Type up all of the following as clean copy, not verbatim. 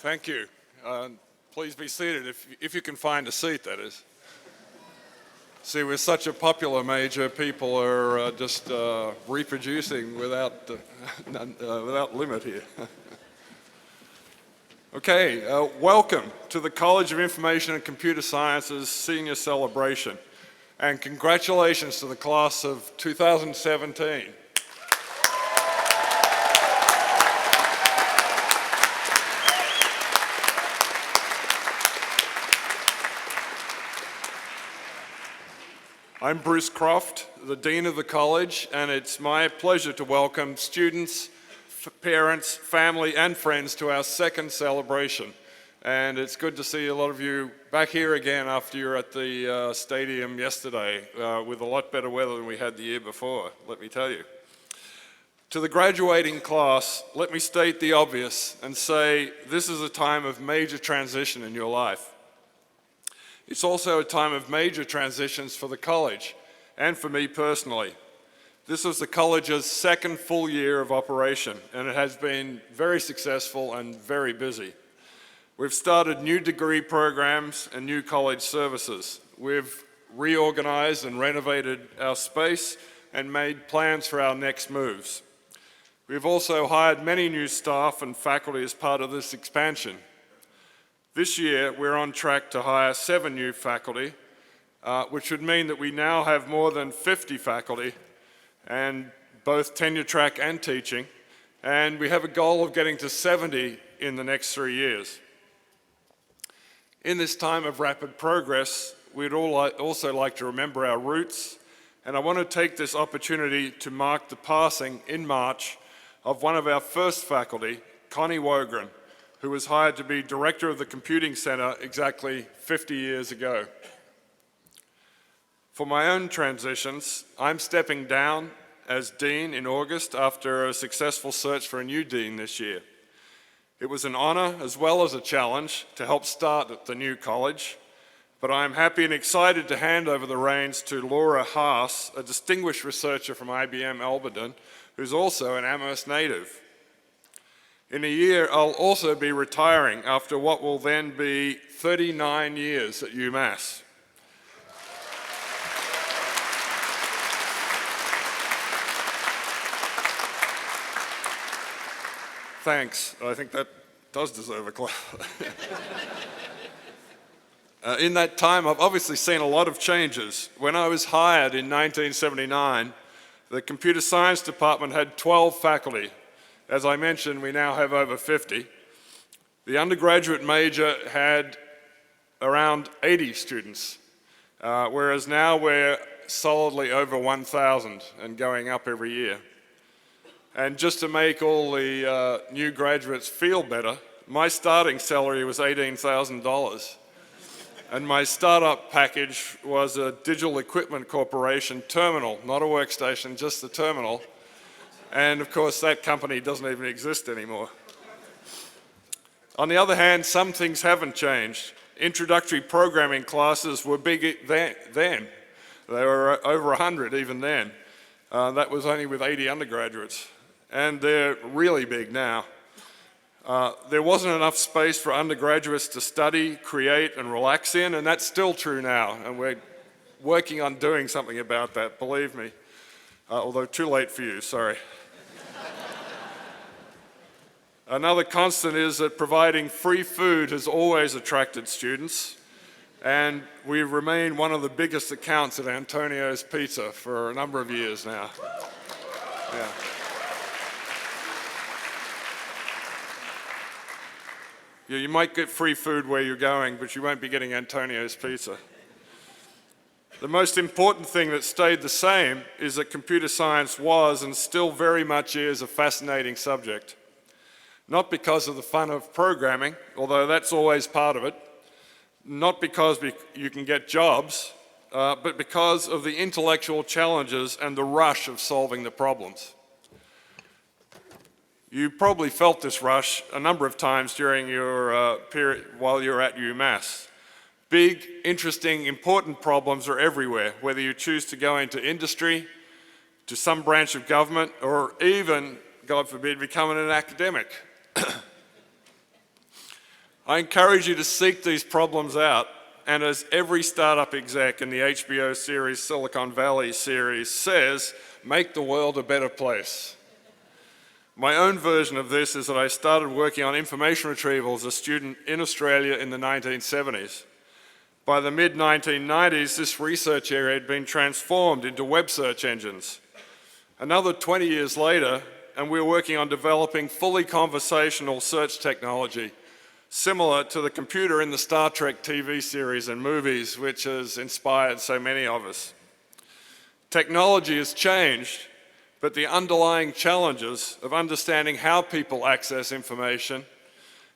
Thank you. Please be seated, if you can find a seat, that is. See, we're such a popular major, people are just reproducing without limit here. Okay, welcome to the College of Information and Computer Sciences Senior Celebration, and congratulations to the class of 2017. I'm Bruce Croft, the Dean of the College, and it's my pleasure to welcome students, parents, family, and friends to our second celebration. And it's good to see a lot of you back here again after you were at the stadium yesterday with a lot better weather than we had the year before, let me tell you. To the graduating class, let me state the obvious and say this is a time of major transition in your life. It's also a time of major transitions for the college and for me personally. This was the college's second full year of operation, and it has been very successful and very busy. We've started new degree programs and new college services. We've reorganized and renovated our space and made plans for our next moves. We've also hired many new staff and faculty as part of this expansion. This year, we're on track to hire 7 new faculty, which would mean that we now have more than 50 faculty, and both tenure track and teaching, and we have a goal of getting to 70 in the next 3 years. In this time of rapid progress, we'd also like to remember our roots, and I want to take this opportunity to mark the passing in March of one of our first faculty, Connie Wagram, who was hired to be director of the Computing Center exactly 50 years ago. For my own transitions, I'm stepping down as dean in August after a successful search for a new dean this year. It was an honor as well as a challenge to help start at the new college, but I'm happy and excited to hand over the reins to Laura Haas, a distinguished researcher from IBM Alberton, who's also an Amherst native. In a year, I'll also be retiring after what will then be 39 years at UMass. Thanks. I think that does deserve a clap. In that time, I've obviously seen a lot of changes. When I was hired in 1979, the computer science department had 12 faculty. As I mentioned, we now have over 50. The undergraduate major had around 80 students, whereas now we're solidly over 1,000 and going up every year. And just to make all the new graduates feel better, my starting salary was $18,000. And my startup package was a Digital Equipment Corporation terminal, not a workstation, just the terminal. And of course, that company doesn't even exist anymore. On the other hand, some things haven't changed. Introductory programming classes were big then. They were over 100 even then. That was only with 80 undergraduates. And they're really big now. There wasn't enough space for undergraduates to study, create, and relax in, and that's still true now. And we're working on doing something about that, believe me. Although too late for you, sorry. Another constant is that providing free food has always attracted students, and we remain one of the biggest accounts at Antonio's Pizza for a number of years now. Yeah. You might get free food where you're going, but you won't be getting Antonio's Pizza. The most important thing that stayed the same is that computer science was and still very much is a fascinating subject. Not because of the fun of programming, although that's always part of it, not because you can get jobs, but because of the intellectual challenges and the rush of solving the problems. You probably felt this rush a number of times during your period while you're at UMass. Big, interesting, important problems are everywhere, whether you choose to go into industry, to some branch of government, or even, God forbid, becoming an academic. I encourage you to seek these problems out, and as every startup exec in the HBO series Silicon Valley series says, make the world a better place. My own version of this is that I started working on information retrieval as a student in Australia in the 1970s. By the mid-1990s, this research area had been transformed into web search engines. Another 20 years later, and we were working on developing fully conversational search technology, similar to the computer in the Star Trek TV series and movies, which has inspired so many of us. Technology has changed, but the underlying challenges of understanding how people access information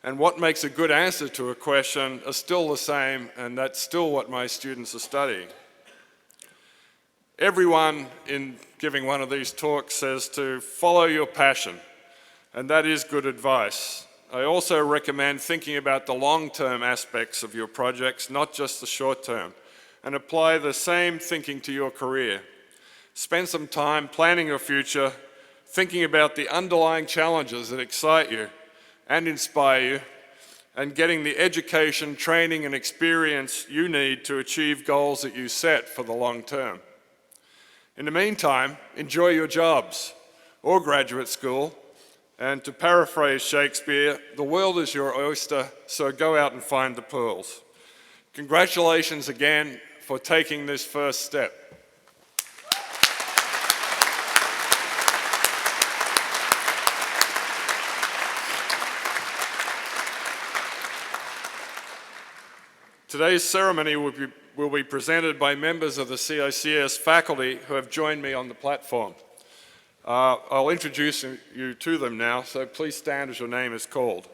and what makes a good answer to a question are still the same, and that's still what my students are studying. Everyone in giving one of these talks says to follow your passion, and that is good advice. I also recommend thinking about the long-term aspects of your projects, not just the short-term, and apply the same thinking to your career. Spend some time planning your future, thinking about the underlying challenges that excite you and inspire you, and getting the education, training, and experience you need to achieve goals that you set for the long term. In the meantime, enjoy your jobs or graduate school, and to paraphrase Shakespeare, the world is your oyster, so go out and find the pearls. Congratulations again for taking this first step. Today's ceremony will be presented by members of the CICS faculty who have joined me on the platform. I'll introduce you to them now, so please stand as your name is called.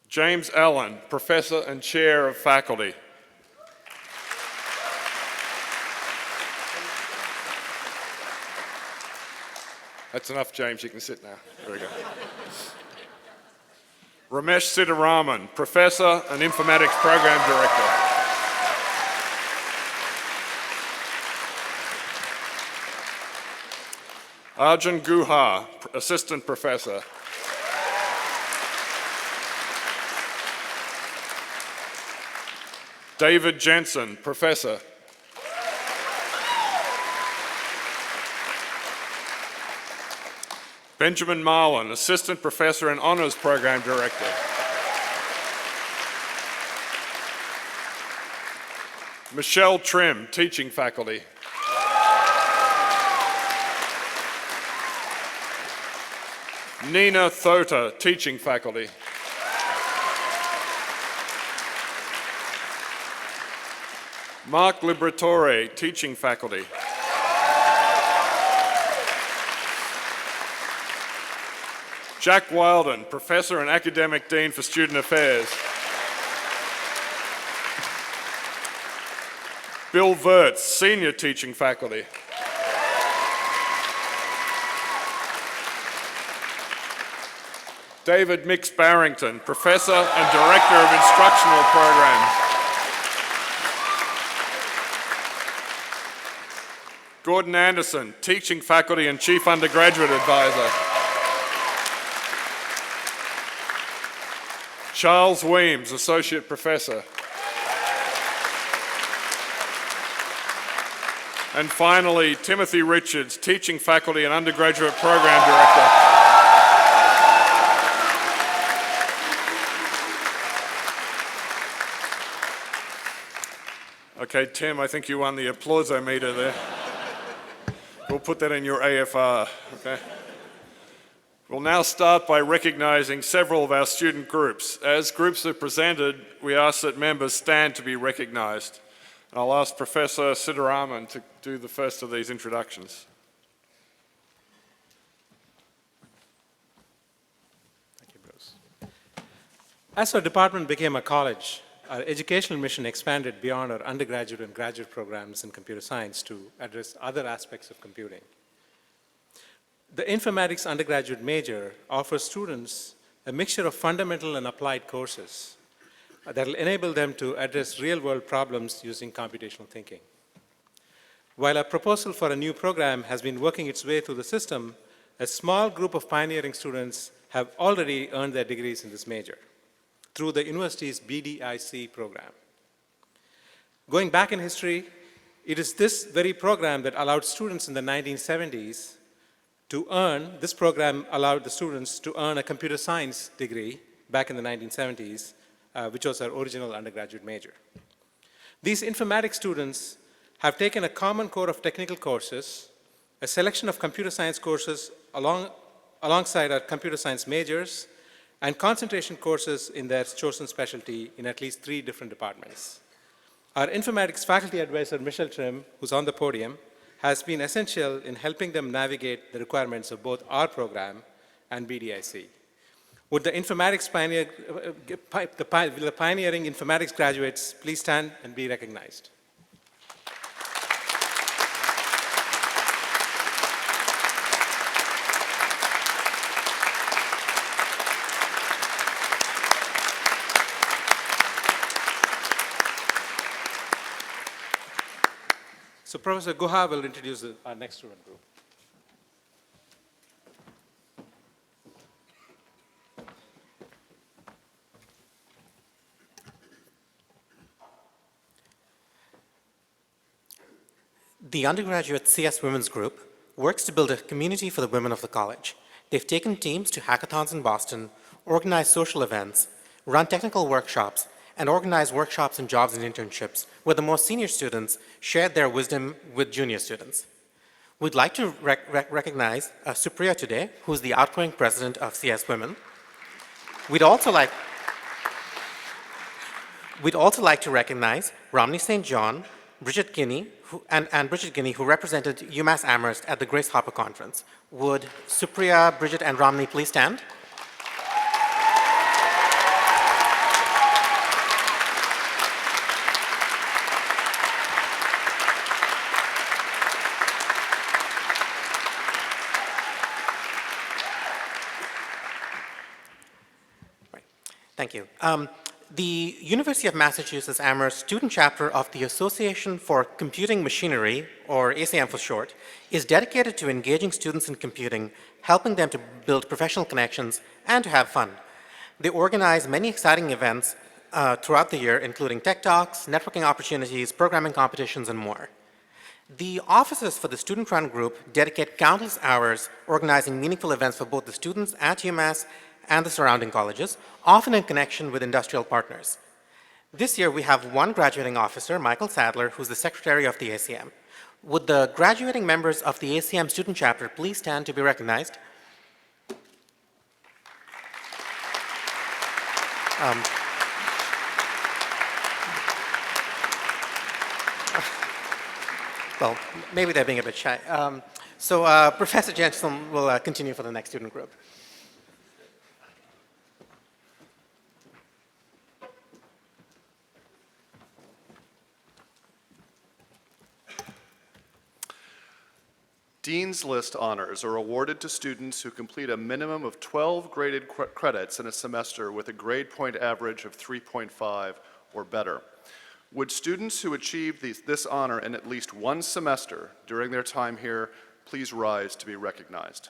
James Allen, Professor and Chair of Faculty. That's enough, James, you can sit now. There we go. Ramesh Sitaraman, Professor and Informatics Program Director. Arjun Guha, Assistant Professor. David Jennison, Professor. Benjamin Marlin, Assistant Professor and Honours Program Director. Michelle Trim, Teaching Faculty. Nina Thota, Teaching Faculty. Mark Liberatore, Teaching Faculty. Jack Wilden, Professor and Academic Dean for Student Affairs. Bill Wirtz, Senior Teaching Faculty. David Mix Barrington, Professor and Director of Instructional Programs. Gordon Anderson, Teaching Faculty and Chief Undergraduate Advisor. Charles Weems, Associate Professor. And finally, Timothy Richards, Teaching Faculty and Undergraduate Program Director. Okay, Tim, I think you won the applausometer there. We'll put that in your AFR, okay? We'll now start by recognizing several of our student groups. As groups are presented, we ask that members stand to be recognized. I'll ask Professor Sitaraman to do the first of these introductions. Thank you, Bruce. As our department became a college, our educational mission expanded beyond our undergraduate and graduate programs in computer science to address other aspects of computing. The informatics undergraduate major offers students a mixture of fundamental and applied courses that will enable them to address real-world problems using computational thinking. While our proposal for a new program has been working its way through the system, a small group of pioneering students have already earned their degrees in this major. through the university's BDIC program. Going back in history, it is this very program that allowed students in the 1970s this program allowed the students to earn a computer science degree back in the 1970s, which was our original undergraduate major. These informatics students have taken a common core of technical courses, a selection of computer science courses alongside our computer science majors, and concentration courses in their chosen specialty in at least 3 different departments. Our informatics faculty advisor, Michelle Trim, who's on the podium, has been essential in helping them navigate the requirements of both our program and BDIC. Would the pioneering informatics graduates please stand and be recognized? So Professor Guha will introduce our next student group. The undergraduate CS Women's Group works to build a community for the women of the college. They've taken teams to hackathons in Boston, organized social events, run technical workshops, and organized workshops and jobs and internships where the most senior students shared their wisdom with junior students. We'd like to recognize Supriya today, who's the outgoing president of CS Women. We'd also like to recognize Romney St. John, Bridget Guinea, Bridget Guinea, who represented UMass Amherst at the Grace Hopper Conference. Would Supriya, Bridget, and Romney please stand? Thank you. The University of Massachusetts Amherst student chapter of the Association for Computing Machinery, or ACM for short, is dedicated to engaging students in computing, helping them to build professional connections, and to have fun. They organize many exciting events throughout the year, including tech talks, networking opportunities, programming competitions, and more. The offices for the student-run group dedicate countless hours organizing meaningful events for both the students at UMass and the surrounding colleges, often in connection with industrial partners. This year, we have one graduating officer, Michael Sadler, who's the secretary of the ACM. Would the graduating members of the ACM student chapter please stand to be recognized? Well, maybe they're being a bit shy. Professor Jennison will continue for the next student group. Dean's List honors are awarded to students who complete a minimum of 12 graded credits in a semester with a grade point average of 3.5 or better. Would students who achieve this honor in at least one semester during their time here please rise to be recognized?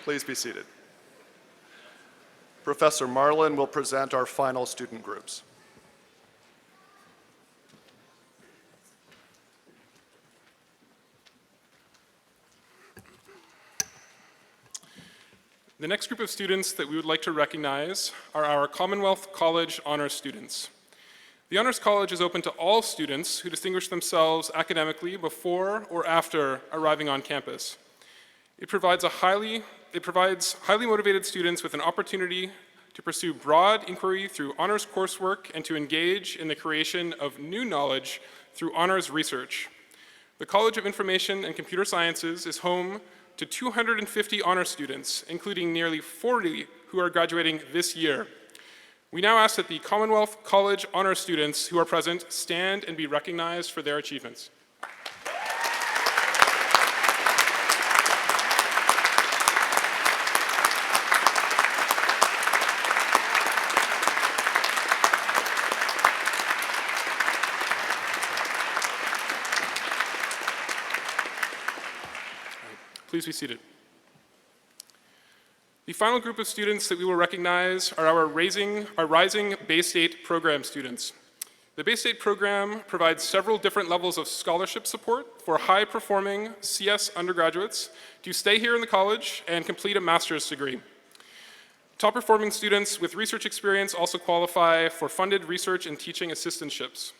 Please be seated. Professor Marlin will present our final student groups. The next group of students that we would like to recognize are our Commonwealth College Honors students. The Honors College is open to all students who distinguish themselves academically before or after arriving on campus. It provides highly motivated students with an opportunity to pursue broad inquiry through honors coursework and to engage in the creation of new knowledge through honors research. The College of Information and Computer Sciences is home to 250 honors students, including nearly 40 who are graduating this year. We now ask that the Commonwealth College honors students who are present stand and be recognized for their achievements. Please be seated. The final group of students that we will recognize are our Rising Bay State program students. The Bay State program provides several different levels of scholarship support for high-performing CS undergraduates to stay here in the college and complete a master's degree. Top-performing students with research experience also qualify for funded research and teaching assistantships.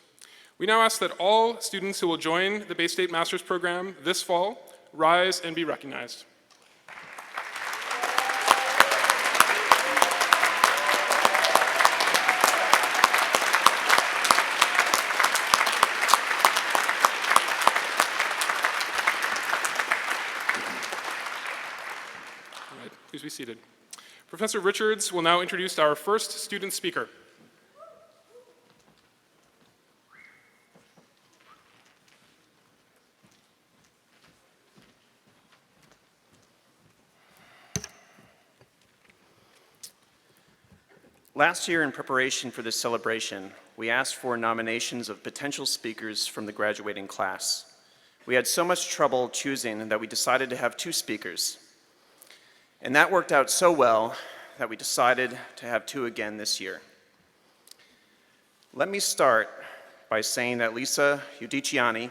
We now ask that all students who will join the Bay State Master's program this fall rise and be recognized. All right, please be seated. Professor Richards will now introduce our first student speaker. Last year, in preparation for this celebration, we asked for nominations of potential speakers from the graduating class. We had so much trouble choosing that we decided to have 2 speakers. And that worked out so well that we decided to have 2 again this year. Let me start by saying that Lisa Udiciani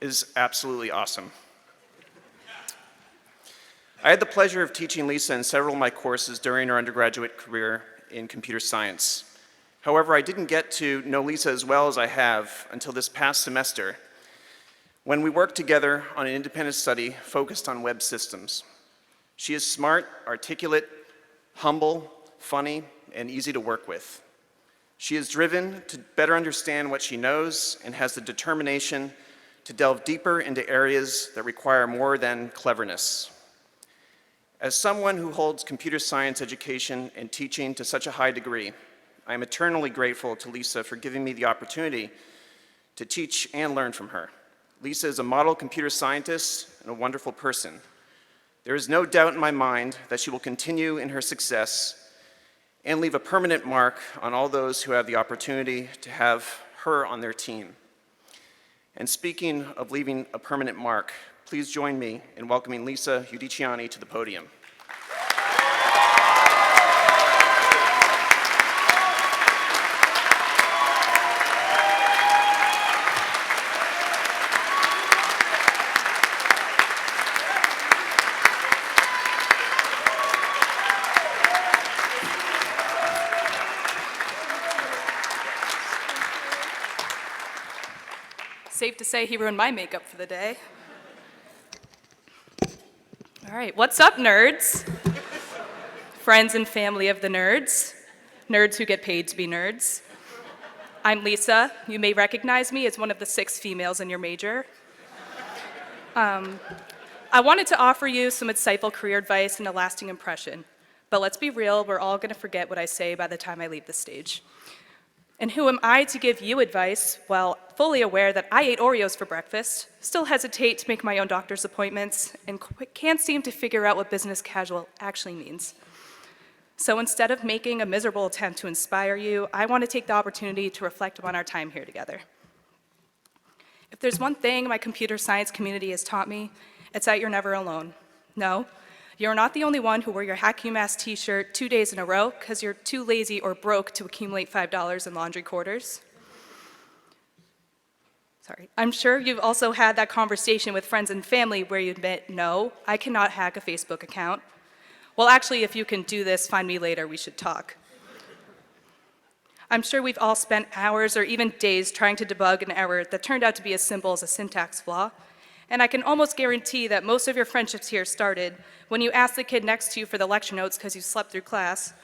is absolutely awesome. I had the pleasure of teaching Lisa in several of my courses during her undergraduate career in computer science. However, I didn't get to know Lisa as well as I have until this past semester, when we worked together on an independent study focused on web systems. She is smart, articulate, humble, funny, and easy to work with. She is driven to better understand what she knows and has the determination to delve deeper into areas that require more than cleverness. As someone who holds computer science education and teaching to such a high degree, I am eternally grateful to Lisa for giving me the opportunity to teach and learn from her. Lisa is a model computer scientist and a wonderful person. There is no doubt in my mind that she will continue in her success and leave a permanent mark on all those who have the opportunity to have her on their team. And speaking of leaving a permanent mark, please join me in welcoming Lisa Udiciani to the podium. Safe to say he ruined my makeup for the day. All right, what's up, nerds? Friends and family of the nerds. Nerds who get paid to be nerds. I'm Lisa. You may recognize me as one of the 6 females in your major. I wanted to offer you some insightful career advice and a lasting impression. But let's be real, we're all going to forget what I say by the time I leave the stage. And who am I to give you advice while fully aware that I ate Oreos for breakfast, still hesitate to make my own doctor's appointments, and can't seem to figure out what business casual actually means? So instead of making a miserable attempt to inspire you, I want to take the opportunity to reflect on our time here together. If there's one thing my computer science community has taught me, it's that you're never alone. No, you're not the only one who wore your Hack UMass t-shirt 2 days in a row because you're too lazy or broke to accumulate $5 in laundry quarters. Sorry. I'm sure you've also had that conversation with friends and family where you admit, no, I cannot hack a Facebook account. Well, actually, if you can do this, find me later, we should talk. I'm sure we've all spent hours or even days trying to debug an error that turned out to be as simple as a syntax flaw. And I can almost guarantee that most of your friendships here started when you asked the kid next to you for the lecture notes because you slept through class,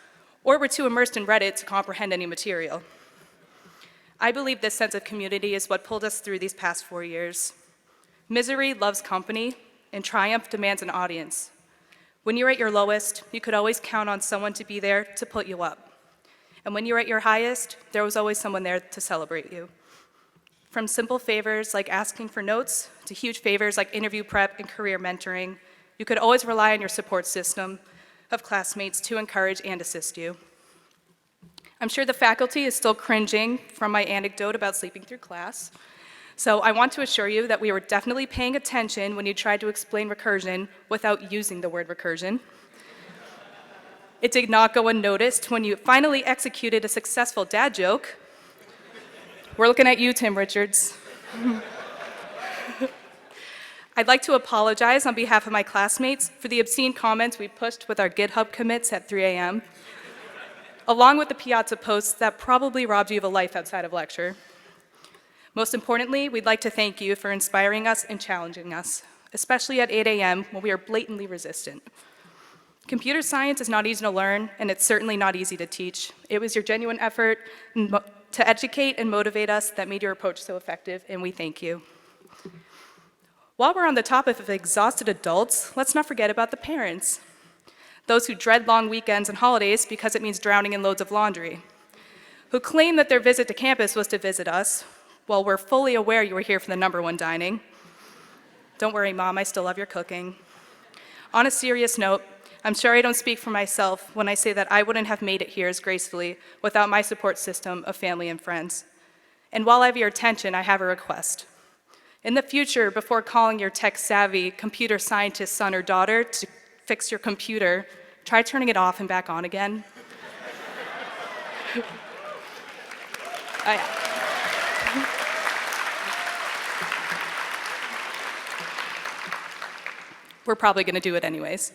or were too immersed in Reddit to comprehend any material. I believe this sense of community is what pulled us through these past 4 years. Misery loves company, and triumph demands an audience. When you're at your lowest, you could always count on someone to be there to put you up. And when you're at your highest, there was always someone there to celebrate you. From simple favors like asking for notes to huge favors like interview prep and career mentoring, you could always rely on your support system of classmates to encourage and assist you. I'm sure the faculty is still cringing from my anecdote about sleeping through class. So I want to assure you that we were definitely paying attention when you tried to explain recursion without using the word recursion. It did not go unnoticed when you finally executed a successful dad joke. We're looking at you, Tim Richards. I'd like to apologize on behalf of my classmates for the obscene comments we pushed with our GitHub commits at 3 a.m., along with the Piazza posts that probably robbed you of a life outside of lecture. Most importantly, we'd like to thank you for inspiring us and challenging us, especially at 8 a.m. when we are blatantly resistant. Computer science is not easy to learn, and it's certainly not easy to teach. It was your genuine effort to educate and motivate us that made your approach so effective, and we thank you. While we're on the topic of exhausted adults, let's not forget about the parents. Those who dread long weekends and holidays because it means drowning in loads of laundry, who claim that their visit to campus was to visit us, while we're fully aware you were here for the #1 dining. Don't worry, Mom, I still love your cooking. On a serious note, I'm sure I don't speak for myself when I say that I wouldn't have made it here as gracefully without my support system of family and friends. And while I have your attention, I have a request. In the future, before calling your tech-savvy computer scientist son or daughter to fix your computer, try turning it off and back on again. We're probably going to do it anyways.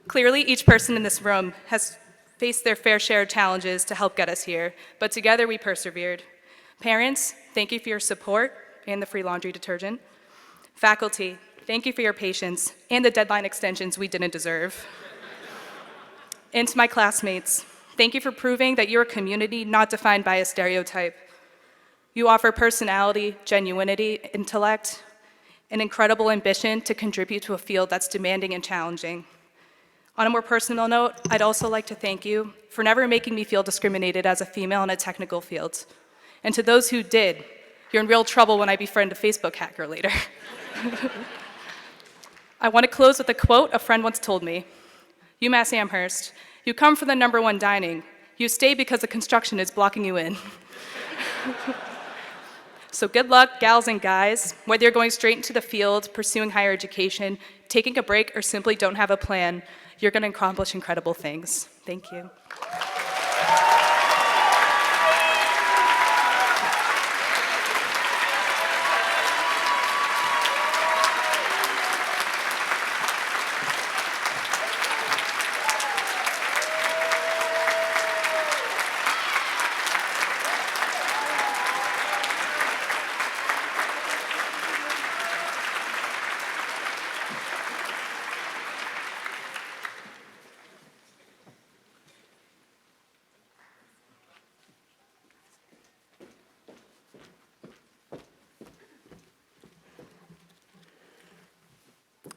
Clearly, each person in this room has faced their fair share of challenges to help get us here, but together we persevered. Parents, thank you for your support and the free laundry detergent. Faculty, thank you for your patience and the deadline extensions we didn't deserve. And to my classmates, thank you for proving that you're a community not defined by a stereotype. You offer personality, genuinity, intellect, and incredible ambition to contribute to a field that's demanding and challenging. On a more personal note, I'd also like to thank you for never making me feel discriminated as a female in a technical field. And to those who did, you're in real trouble when I befriend a Facebook hacker later. I want to close with a quote a friend once told me. UMass Amherst, you come for the #1 dining. You stay because the construction is blocking you in. So good luck, gals and guys, whether you're going straight into the field, pursuing higher education, taking a break, or simply don't have a plan, you're going to accomplish incredible things. Thank you.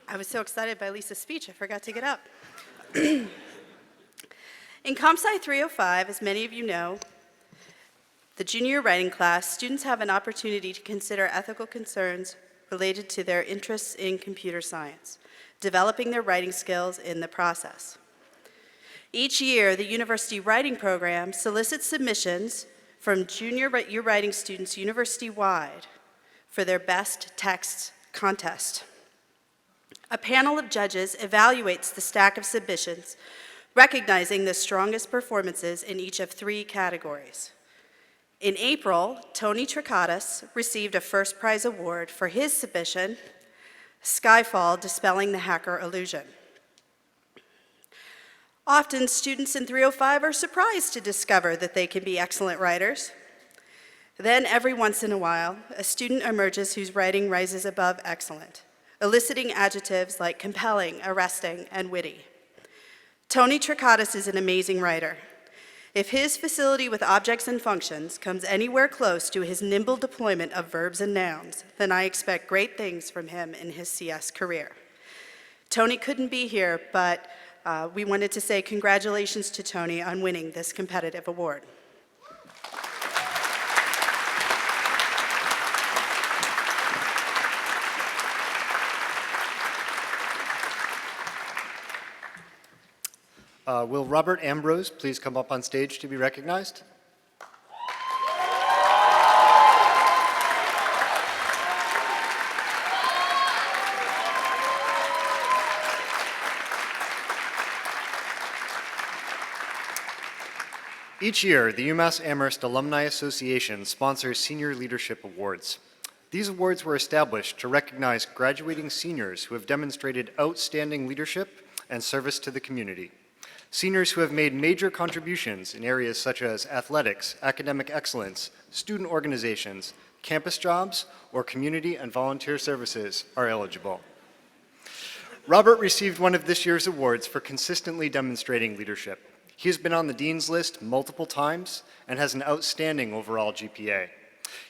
I was so excited by Lisa's speech, I forgot to get up. In ComSci 305, as many of you know, the junior writing class, students have an opportunity to consider ethical concerns related to their interests in computer science, developing their writing skills in the process. Each year, the university writing program solicits submissions from junior year writing students university-wide for their best text contest. A panel of judges evaluates the stack of submissions, recognizing the strongest performances in each of 3 categories. In April, Tony Trikatis received a first prize award for his submission, Skyfall: Dispelling the Hacker Illusion. Often, students in 305 are surprised to discover that they can be excellent writers. Then, every once in a while, a student emerges whose writing rises above excellent, eliciting adjectives like compelling, arresting, and witty. Tony Trikatis is an amazing writer. If his facility with objects and functions comes anywhere close to his nimble deployment of verbs and nouns, then I expect great things from him in his CS career. Tony couldn't be here, but we wanted to say congratulations to Tony on winning this competitive award. Will Robert Ambrose please come up on stage to be recognized? Each year, the UMass Amherst Alumni Association sponsors Senior Leadership Awards. These awards were established to recognize graduating seniors who have demonstrated outstanding leadership and service to the community. Seniors who have made major contributions in areas such as athletics, academic excellence, student organizations, campus jobs, or community and volunteer services are eligible. Robert received one of this year's awards for consistently demonstrating leadership. He has been on the Dean's List multiple times and has an outstanding overall GPA.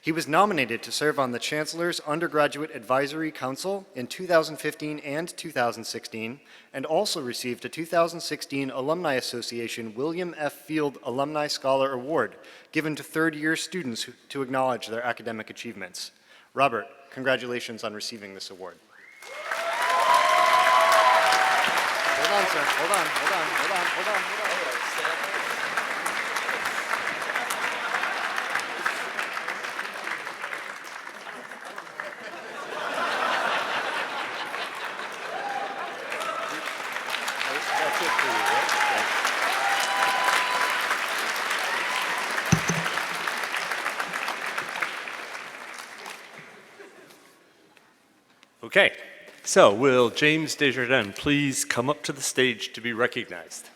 He was nominated to serve on the Chancellor's Undergraduate Advisory Council in 2015 and 2016, and also received a 2016 Alumni Association William F. Field Alumni Scholar Award, given to third-year students to acknowledge their academic achievements. Robert, congratulations on receiving this award. Hold on, sir. Hold on. That's it for you, right? Okay, so will James Desjardins please come up to the stage to be recognized?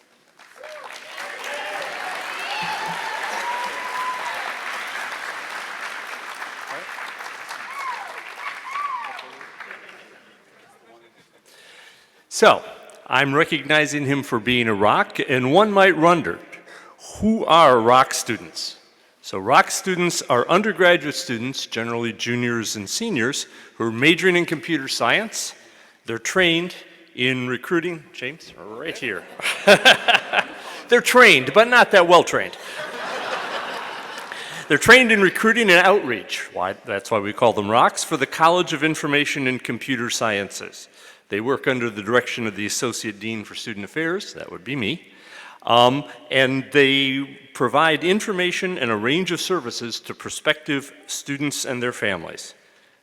So, I'm recognizing him for being a rock, and one might wonder, who are rock students? So rock students are undergraduate students, generally juniors and seniors, who are majoring in computer science. They're trained in recruiting, James, right here. They're trained, but not that well trained. They're trained in recruiting and outreach. That's why we call them rocks, for the College of Information and Computer Sciences. They work under the direction of the Associate Dean for Student Affairs, that would be me, and they provide information and a range of services to prospective students and their families.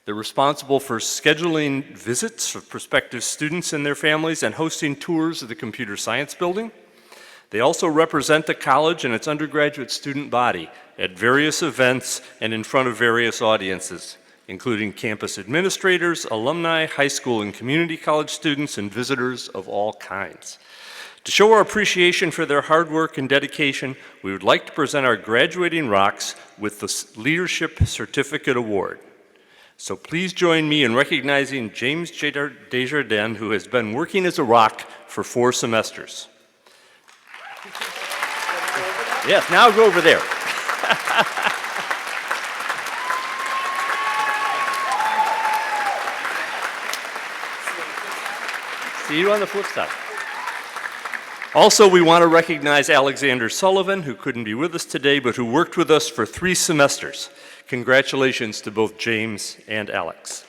They're responsible for scheduling visits for prospective students and their families and hosting tours of the Computer Science Building. They also represent the college and its undergraduate student body at various events and in front of various audiences, including campus administrators, alumni, high school and community college students, and visitors of all kinds. To show our appreciation for their hard work and dedication, we would like to present our graduating rocks with the Leadership Certificate Award. So please join me in recognizing James Desjardins, who has been working as a rock for 4 semesters. Yes, now go over there. See you on the flip side. Also, we want to recognize Alexander Sullivan, who couldn't be with us today, but who worked with us for 3 semesters. Congratulations to both James and Alex.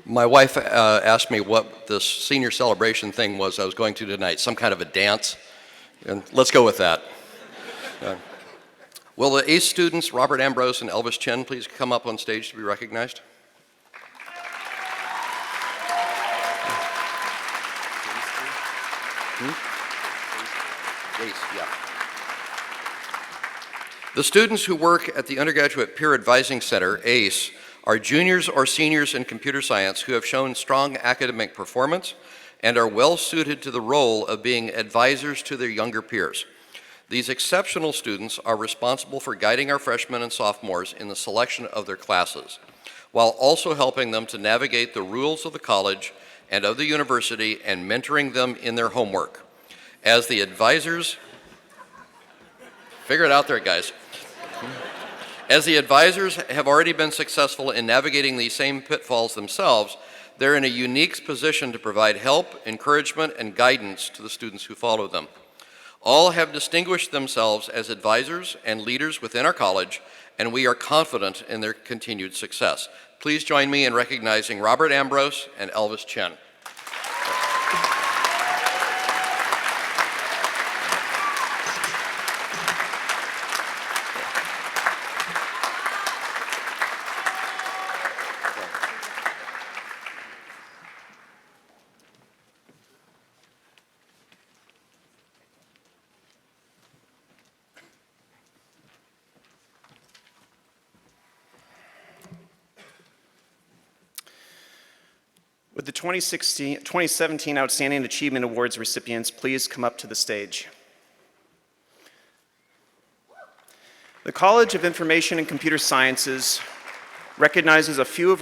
My wife asked me what this senior celebration thing was I was going to tonight, some kind of a dance, and let's go with that. Will the ACE students, Robert Ambrose and Elvis Chen, please come up on stage to be recognized? ACE, yeah. The students who work at the Undergraduate Peer Advising Center, ACE, are juniors or seniors in computer science who have shown strong academic performance and are well suited to the role of being advisors to their younger peers. These exceptional students are responsible for guiding our freshmen and sophomores in the selection of their classes, while also helping them to navigate the rules of the college and of the university and mentoring them in their homework. As the advisors, figure it out there, guys. As the advisors have already been successful in navigating these same pitfalls themselves, they're in a unique position to provide help, encouragement, and guidance to the students who follow them. All have distinguished themselves as advisors and leaders within our college, and we are confident in their continued success. Please join me in recognizing Robert Ambrose and Elvis Chen. Would the 2017 Outstanding Achievement Awards recipients please come up to the stage? The College of Information and Computer Sciences recognizes a few of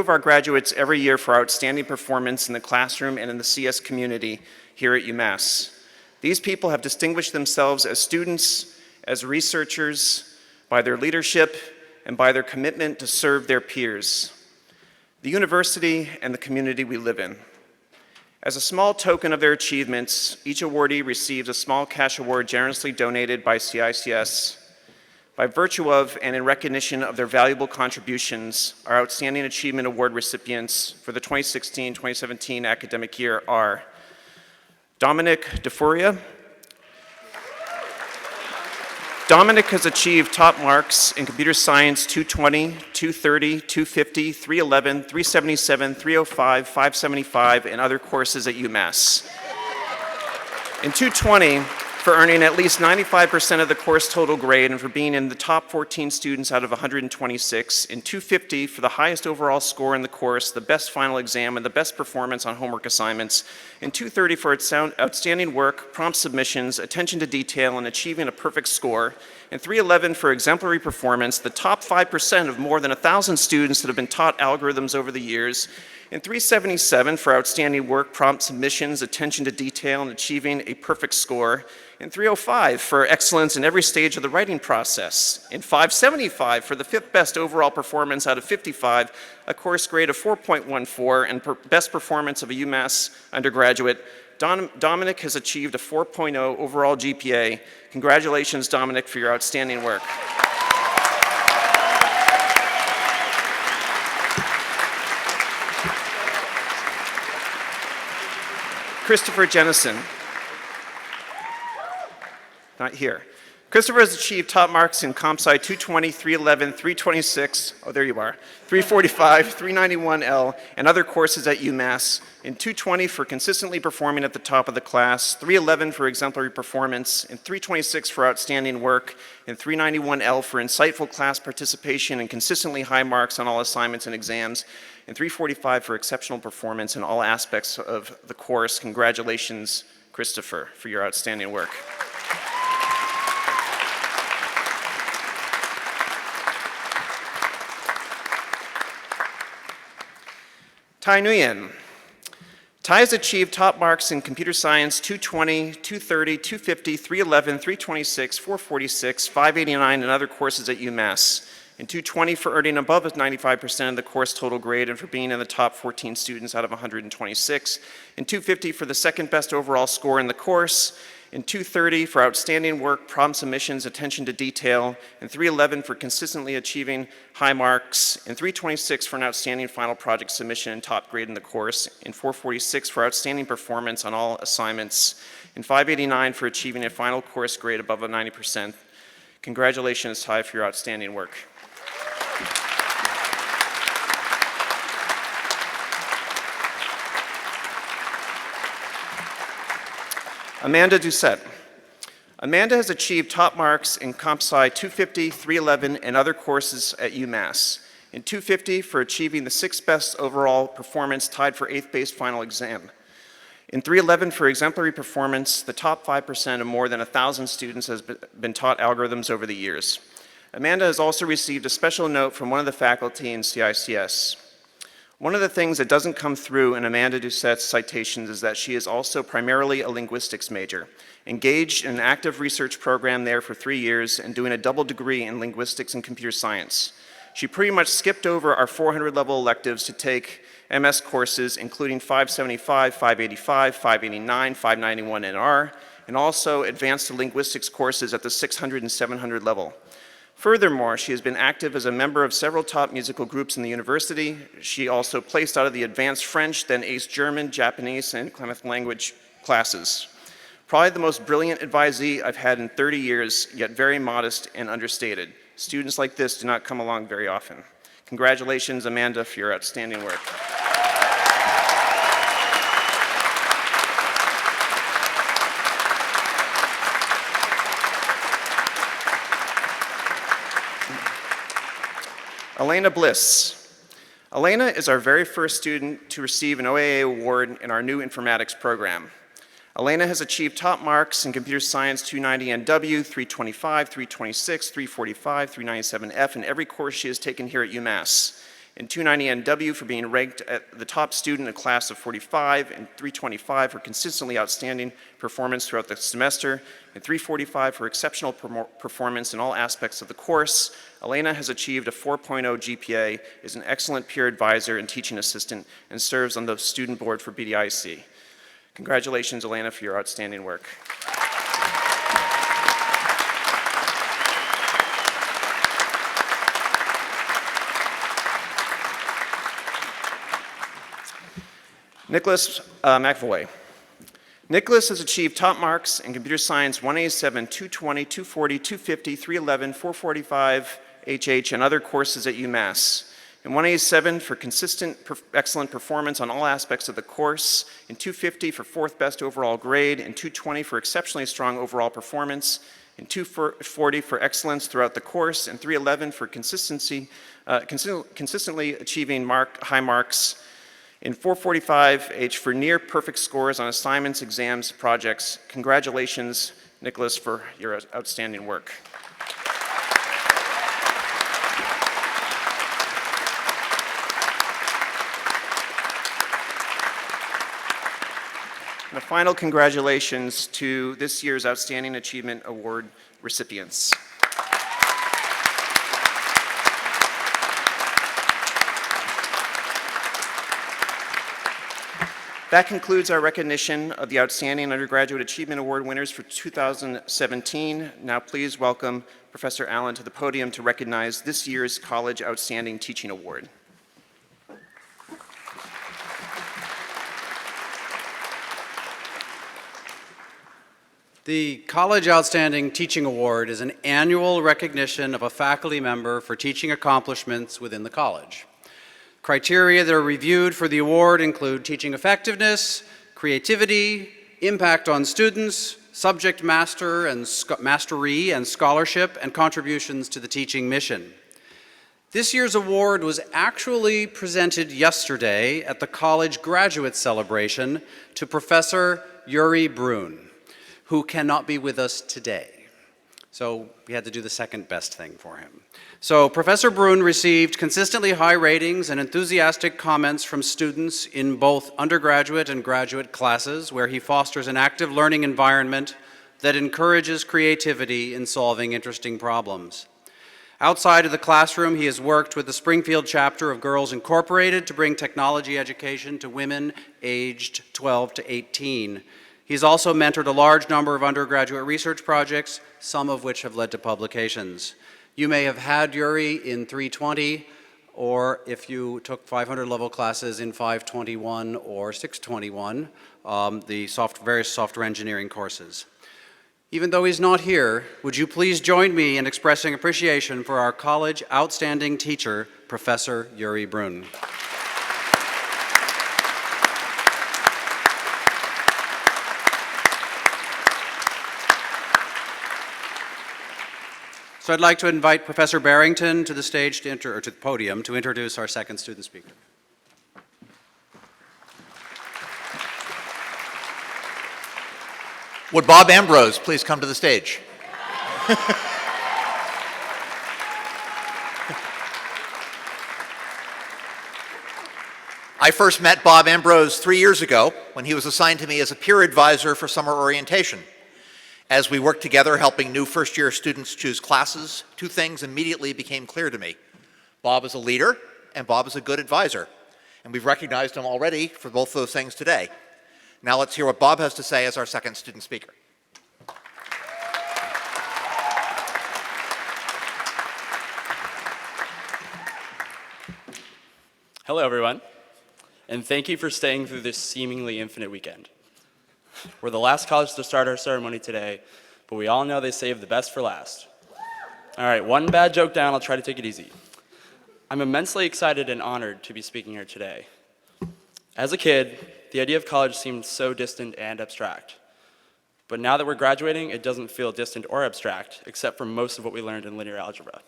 our graduates every year for outstanding performance in the classroom and in the CS community here at UMass. These people have distinguished themselves as students, as researchers, by their leadership, and by their commitment to serve their peers, the university, and the community we live in. As a small token of their achievements, each awardee receives a small cash award generously donated by CICS. By virtue of and in recognition of their valuable contributions, our Outstanding Achievement Award recipients for the 2016-2017 academic year are Dominic DeFuria. Dominic has achieved top marks in computer science 220, 230, 250, 311, 377, 305, 575, and other courses at UMass. In 220, for earning at least 95% of the course total grade and for being in the top 14 students out of 126. In 250, for the highest overall score in the course, the best final exam, and the best performance on homework assignments. In 230, for its outstanding work, prompt submissions, attention to detail, and achieving a perfect score. In 311, for exemplary performance, the top 5% of more than 1,000 students that have been taught algorithms over the years. In 377, for outstanding work, prompt submissions, attention to detail, and achieving a perfect score. In 305, for excellence in every stage of the writing process. In 575, for the 5th best overall performance out of 55, a course grade of 4.14, and best performance of a UMass undergraduate. Dominic has achieved a 4.0 overall GPA. Congratulations, Dominic, for your outstanding work. Christopher Jennison. Not here. Christopher has achieved top marks in Comp Sci 220, 311, 326, oh there you are, 345, 391L, and other courses at UMass. In 220 for consistently performing at the top of the class, 311 for exemplary performance, and 326 for outstanding work, and 391L for insightful class participation and consistently high marks on all assignments and exams, and 345 for exceptional performance in all aspects of the course. Congratulations, Christopher, for your outstanding work. Tai Nguyen. Tai has achieved top marks in computer science 220, 230, 250, 311, 326, 446, 589, and other courses at UMass. In 220 for earning above 95% of the course total grade and for being in the top 14 students out of 126. In 250 for the 2nd best overall score in the course. In 230 for outstanding work, prompt submissions, attention to detail. In 311 for consistently achieving high marks. In 326 for an outstanding final project submission and top grade in the course. In 446 for outstanding performance on all assignments. In 589 for achieving a final course grade above 90%. Congratulations, Tai, for your outstanding work. Amanda Doucette. Amanda has achieved top marks in Comp Sci 250, 311, and other courses at UMass. In 250 for achieving the 6th best overall performance, tied for 8th base final exam. In 311 for exemplary performance, the top 5% of more than 1,000 students has been taught algorithms over the years. Amanda has also received a special note from one of the faculty in CICS. One of the things that doesn't come through in Amanda Doucette's citations is that she is also primarily a linguistics major, engaged in an active research program there for 3 years and doing a double degree in linguistics and computer science. She pretty much skipped over our 400 level electives to take MS courses, including 575, 585, 589, 591 NR, and also advanced linguistics courses at the 600 and 700 level. Furthermore, she has been active as a member of several top musical groups in the university. She also placed out of the advanced French, then aced German, Japanese, and Klamath language classes. Probably the most brilliant advisee I've had in 30 years, yet very modest and understated. Students like this do not come along very often. Congratulations, Amanda, for your outstanding work. Elena Bliss. Elena is our very first student to receive an OAA award in our new informatics program. Elena has achieved top marks in computer science 290NW, 325, 326, 345, 397F in every course she has taken here at UMass. In 290NW for being ranked at the top student in a class of 45, and 325 for consistently outstanding performance throughout the semester, and 345 for exceptional performance in all aspects of the course. Elena has achieved a 4.0 GPA, is an excellent peer advisor and teaching assistant, and serves on the student board for BDIC. Congratulations, Elena, for your outstanding work. Nicholas McAvoy. Nicholas has achieved top marks in computer science 187, 220, 240, 250, 311, 445, HH, and other courses at UMass. In 187 for consistent excellent performance on all aspects of the course, in 250 for fourth best overall grade, in 220 for exceptionally strong overall performance, in 240 for excellence throughout the course, and 311 for consistently achieving high marks, in 445H for near perfect scores on assignments, exams, projects. Congratulations, Nicholas, for your outstanding work. And a final congratulations to this year's Outstanding Achievement Award recipients. That concludes our recognition of the Outstanding Undergraduate Achievement Award winners for 2017. Now please welcome Professor Allen to the podium to recognize this year's College Outstanding Teaching Award. The College Outstanding Teaching Award is an annual recognition of a faculty member for teaching accomplishments within the college. Criteria that are reviewed for the award include teaching effectiveness, creativity, impact on students, subject mastery and scholarship, and contributions to the teaching mission. This year's award was actually presented yesterday at the college graduate celebration to Professor Uri Brune, who cannot be with us today. So we had to do the second best thing for him. So Professor Brune received consistently high ratings and enthusiastic comments from students in both undergraduate and graduate classes, where he fosters an active learning environment that encourages creativity in solving interesting problems. Outside of the classroom, he has worked with the Springfield chapter of Girls Incorporated to bring technology education to women aged 12 to 18. He's also mentored a large number of undergraduate research projects, some of which have led to publications. You may have had Uri in 320, or if you took 500 level classes in 521 or 621, the various software engineering courses. Even though he's not here, would you please join me in expressing appreciation for our college outstanding teacher, Professor Uri Brune. So I'd like to invite Professor Barrington to the stage to the podium to introduce our second student speaker. Would Bob Ambrose please come to the stage? I first met Bob Ambrose 3 years ago when he was assigned to me as a peer advisor for summer orientation. As we worked together helping new first-year students choose classes, two things immediately became clear to me. Bob is a leader, and Bob is a good advisor. And we've recognized him already for both those things today. Now let's hear what Bob has to say as our second student speaker. Hello, everyone, and thank you for staying through this seemingly infinite weekend. We're the last college to start our ceremony today, but we all know they save the best for last. All right, one bad joke down, I'll try to take it easy. I'm immensely excited and honored to be speaking here today. As a kid, the idea of college seemed so distant and abstract. But now that we're graduating, it doesn't feel distant or abstract, except for most of what we learned in linear algebra.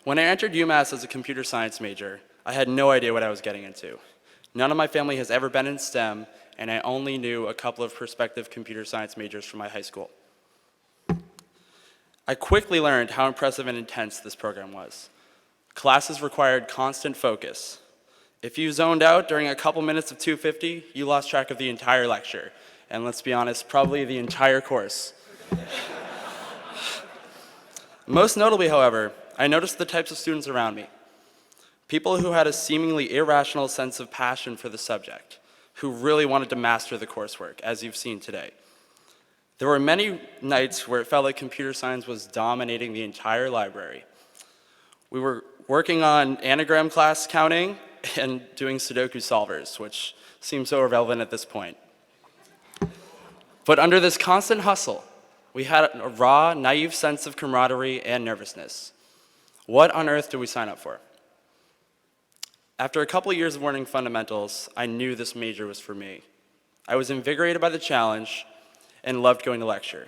When I entered UMass as a computer science major, I had no idea what I was getting into. None of my family has ever been in STEM, and I only knew a couple of prospective computer science majors from my high school. I quickly learned how impressive and intense this program was. Classes required constant focus. If you zoned out during a couple minutes of 250, you lost track of the entire lecture. And let's be honest, probably the entire course. Most notably, however, I noticed the types of students around me. People who had a seemingly irrational sense of passion for the subject, who really wanted to master the coursework, as you've seen today. There were many nights where it felt like computer science was dominating the entire library. We were working on anagram class counting and doing Sudoku solvers, which seems so irrelevant at this point. But under this constant hustle, we had a raw, naive sense of camaraderie and nervousness. What on earth do we sign up for? After a couple years of learning fundamentals, I knew this major was for me. I was invigorated by the challenge and loved going to lecture.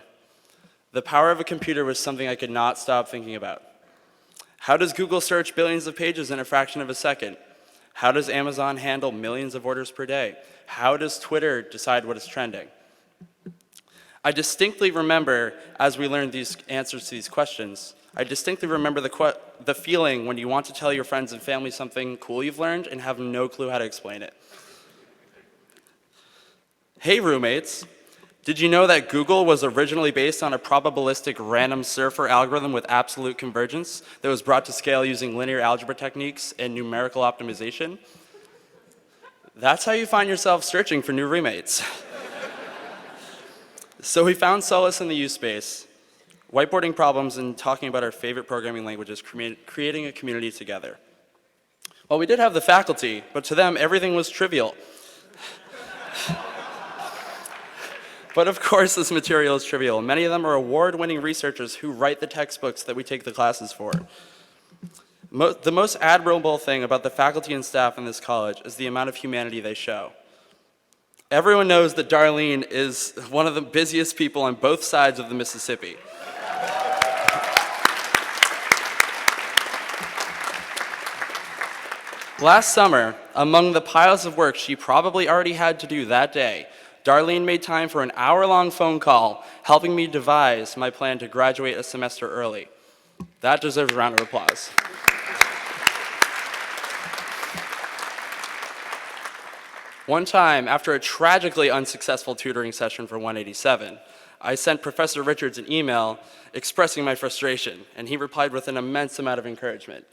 The power of a computer was something I could not stop thinking about. How does Google search billions of pages in a fraction of a second? How does Amazon handle millions of orders per day? How does Twitter decide what is trending? I distinctly remember, as we learned these answers to these questions, I distinctly remember the feeling when you want to tell your friends and family something cool you've learned and have no clue how to explain it. Hey roommates, did you know that Google was originally based on a probabilistic random surfer algorithm with absolute convergence that was brought to scale using linear algebra techniques and numerical optimization? That's how you find yourself searching for new roommates. So we found solace in the U space, whiteboarding problems and talking about our favorite programming languages, creating a community together. Well, we did have the faculty, but to them, everything was trivial. But of course, this material is trivial. Many of them are award-winning researchers who write the textbooks that we take the classes for. The most admirable thing about the faculty and staff in this college is the amount of humanity they show. Everyone knows that Darlene is one of the busiest people on both sides of the Mississippi. Last summer, among the piles of work she probably already had to do that day, Darlene made time for an hour-long phone call, helping me devise my plan to graduate a semester early. That deserves a round of applause. One time, after a tragically unsuccessful tutoring session for 187, I sent Professor Richards an email expressing my frustration, and he replied with an immense amount of encouragement.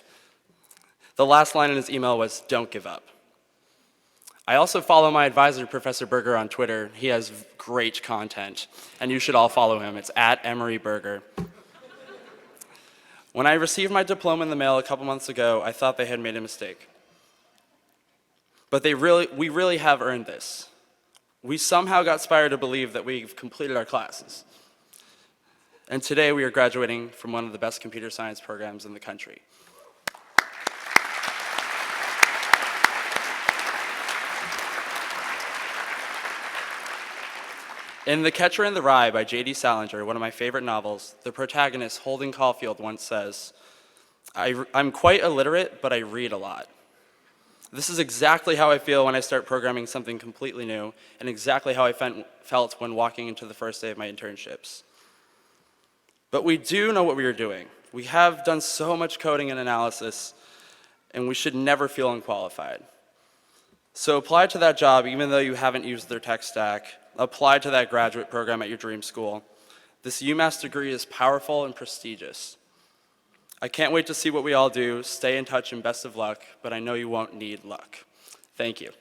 The last line in his email was, "Don't give up." I also follow my advisor, Professor Berger, on Twitter. He has great content, and you should all follow him. It's @EmeryBerger. When I received my diploma in the mail a couple months ago, I thought they had made a mistake. But we really have earned this. We somehow got Spire to believe that we've completed our classes. And today we are graduating from one of the best computer science programs in the country. In The Catcher in the Rye by J.D. Salinger, one of my favorite novels, the protagonist, Holden Caulfield, once says, I'm quite illiterate, but I read a lot. This is exactly how I feel when I start programming something completely new, and exactly how I felt when walking into the first day of my internships. But we do know what we are doing. We have done so much coding and analysis, and we should never feel unqualified. So apply to that job even though you haven't used their tech stack. Apply to that graduate program at your dream school. This UMass degree is powerful and prestigious. I can't wait to see what we all do. Stay in touch and best of luck, but I know you won't need luck. Thank you.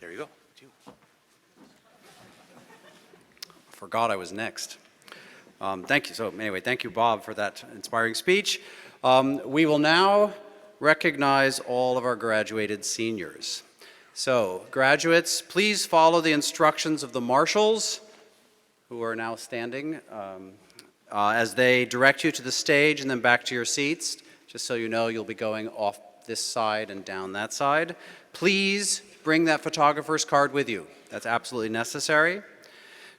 There you go. Forgot I was next. Thank you. So anyway, thank you, Bob, for that inspiring speech. We will now recognize all of our graduated seniors. So graduates, please follow the instructions of the marshals, who are now standing, as they direct you to the stage and then back to your seats. Just so you know, you'll be going off this side and down that side. Please bring that photographer's card with you. That's absolutely necessary.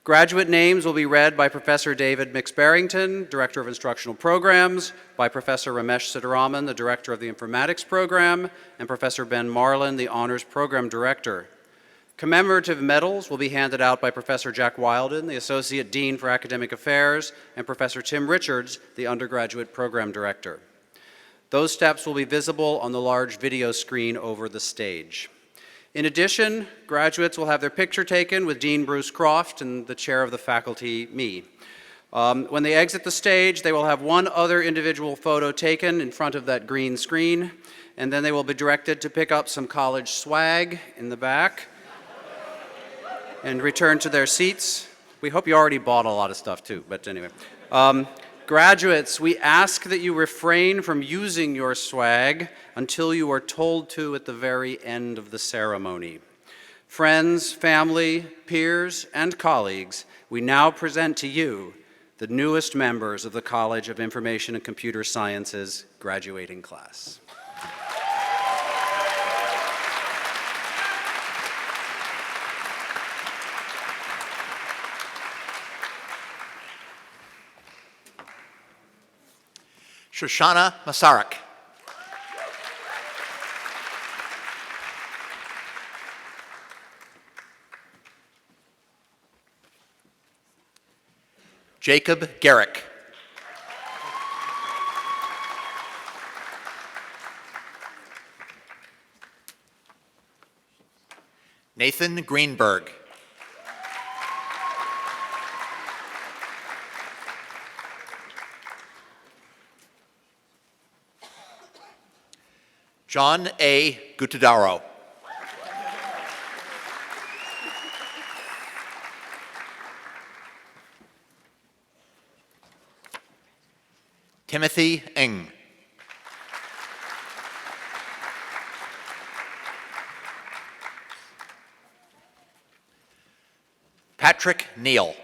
Graduate names will be read by Professor David Mix-Barrington, Director of Instructional Programs, by Professor Ramesh Siddharaman, the Director of the Informatics Program, and Professor Ben Marlin, the Honors Program Director. Commemorative medals will be handed out by Professor Jack Wilden, the Associate Dean for Academic Affairs, and Professor Tim Richards, the Undergraduate Program Director. Those steps will be visible on the large video screen over the stage. In addition, graduates will have their picture taken with Dean Bruce Croft and the chair of the faculty, me. When they exit the stage, they will have one other individual photo taken in front of that green screen, and then they will be directed to pick up some college swag in the back and return to their seats. We hope you already bought a lot of stuff too, but anyway. Graduates, we ask that you refrain from using your swag until you are told to at the very end of the ceremony. Friends, family, peers, and colleagues, we now present to you the newest members of the College of Information and Computer Sciences graduating class. Shoshana Masaryk. Jacob Garrick. Nathan Greenberg. John A. Gutadaro. Timothy Ng. Patrick Neal.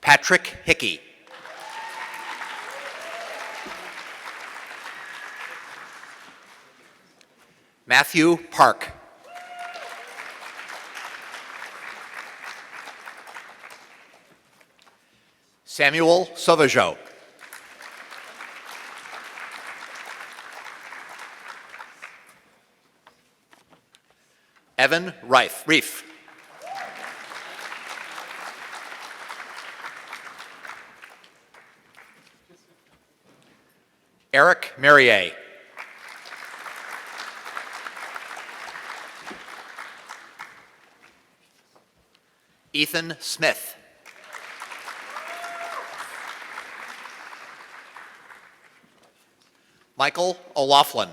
Patrick Hickey. Matthew Park. Samuel Sauvageau. Evan Reif. Eric Merrier. Ethan Smith. Michael O'Loughlin.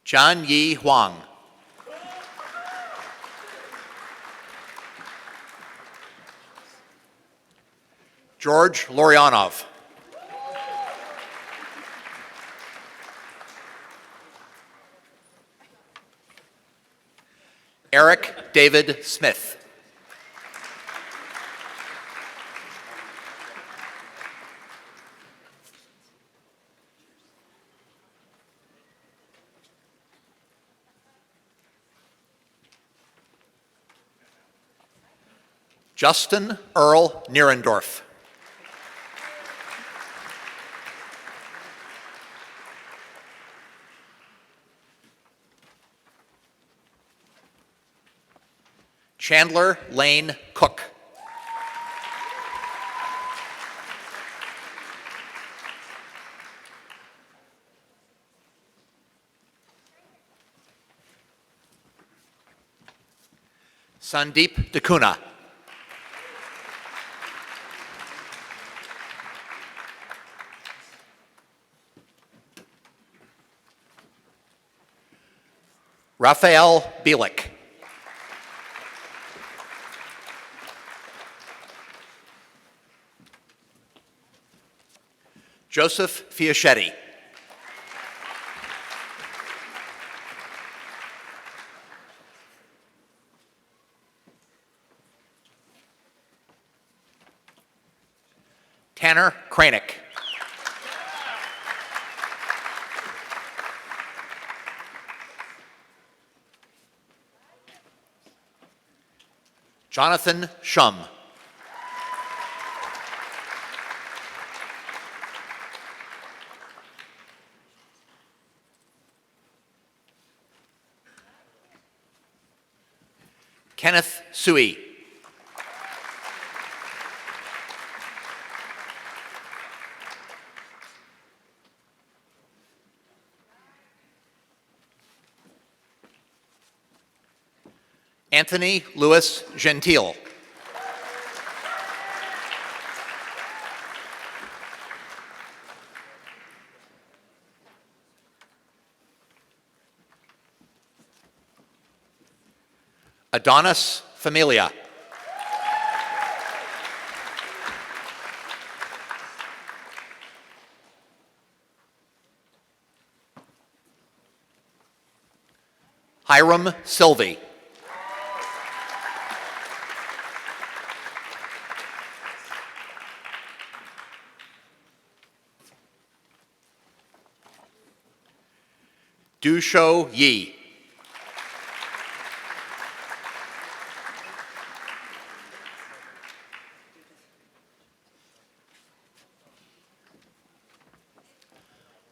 John Yi Huang. George Loryanov. Eric David Smith. Justin Earl Nierendorf. Chandler Lane Cook. Sandeep Dakuna. Raphael Bielik. Joseph Fiaschetti. Tanner Kranick. Jonathan Shum. Kenneth Sui. Anthony Louis Gentile. Adonis Familia. Hiram Sylvie. Dusho Yi.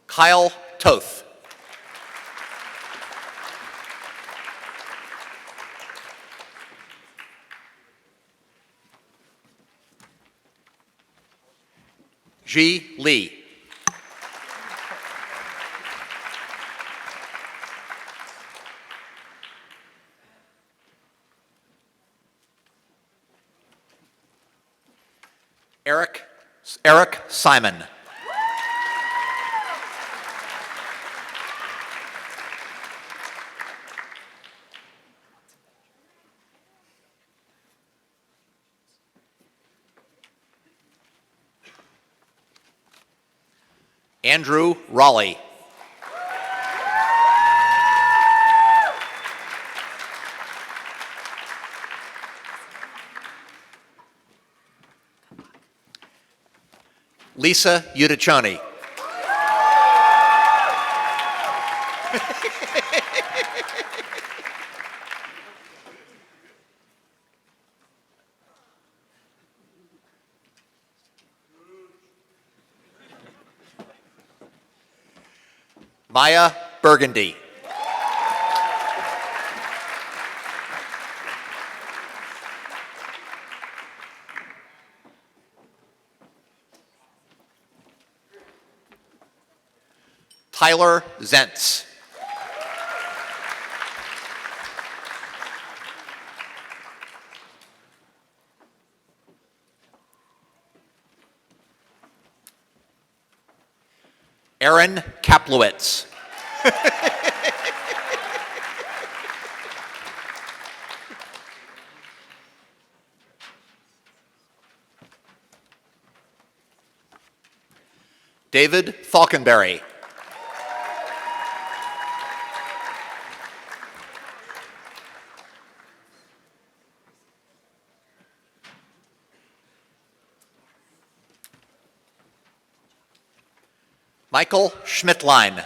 Kyle Toth. Ji Lee. Eric Simon. Andrew Raleigh. Lisa Udachoni. Maya Burgundy. Tyler Zentz. Aaron Kaplowitz. David Falconberry. Michael Schmidtlein.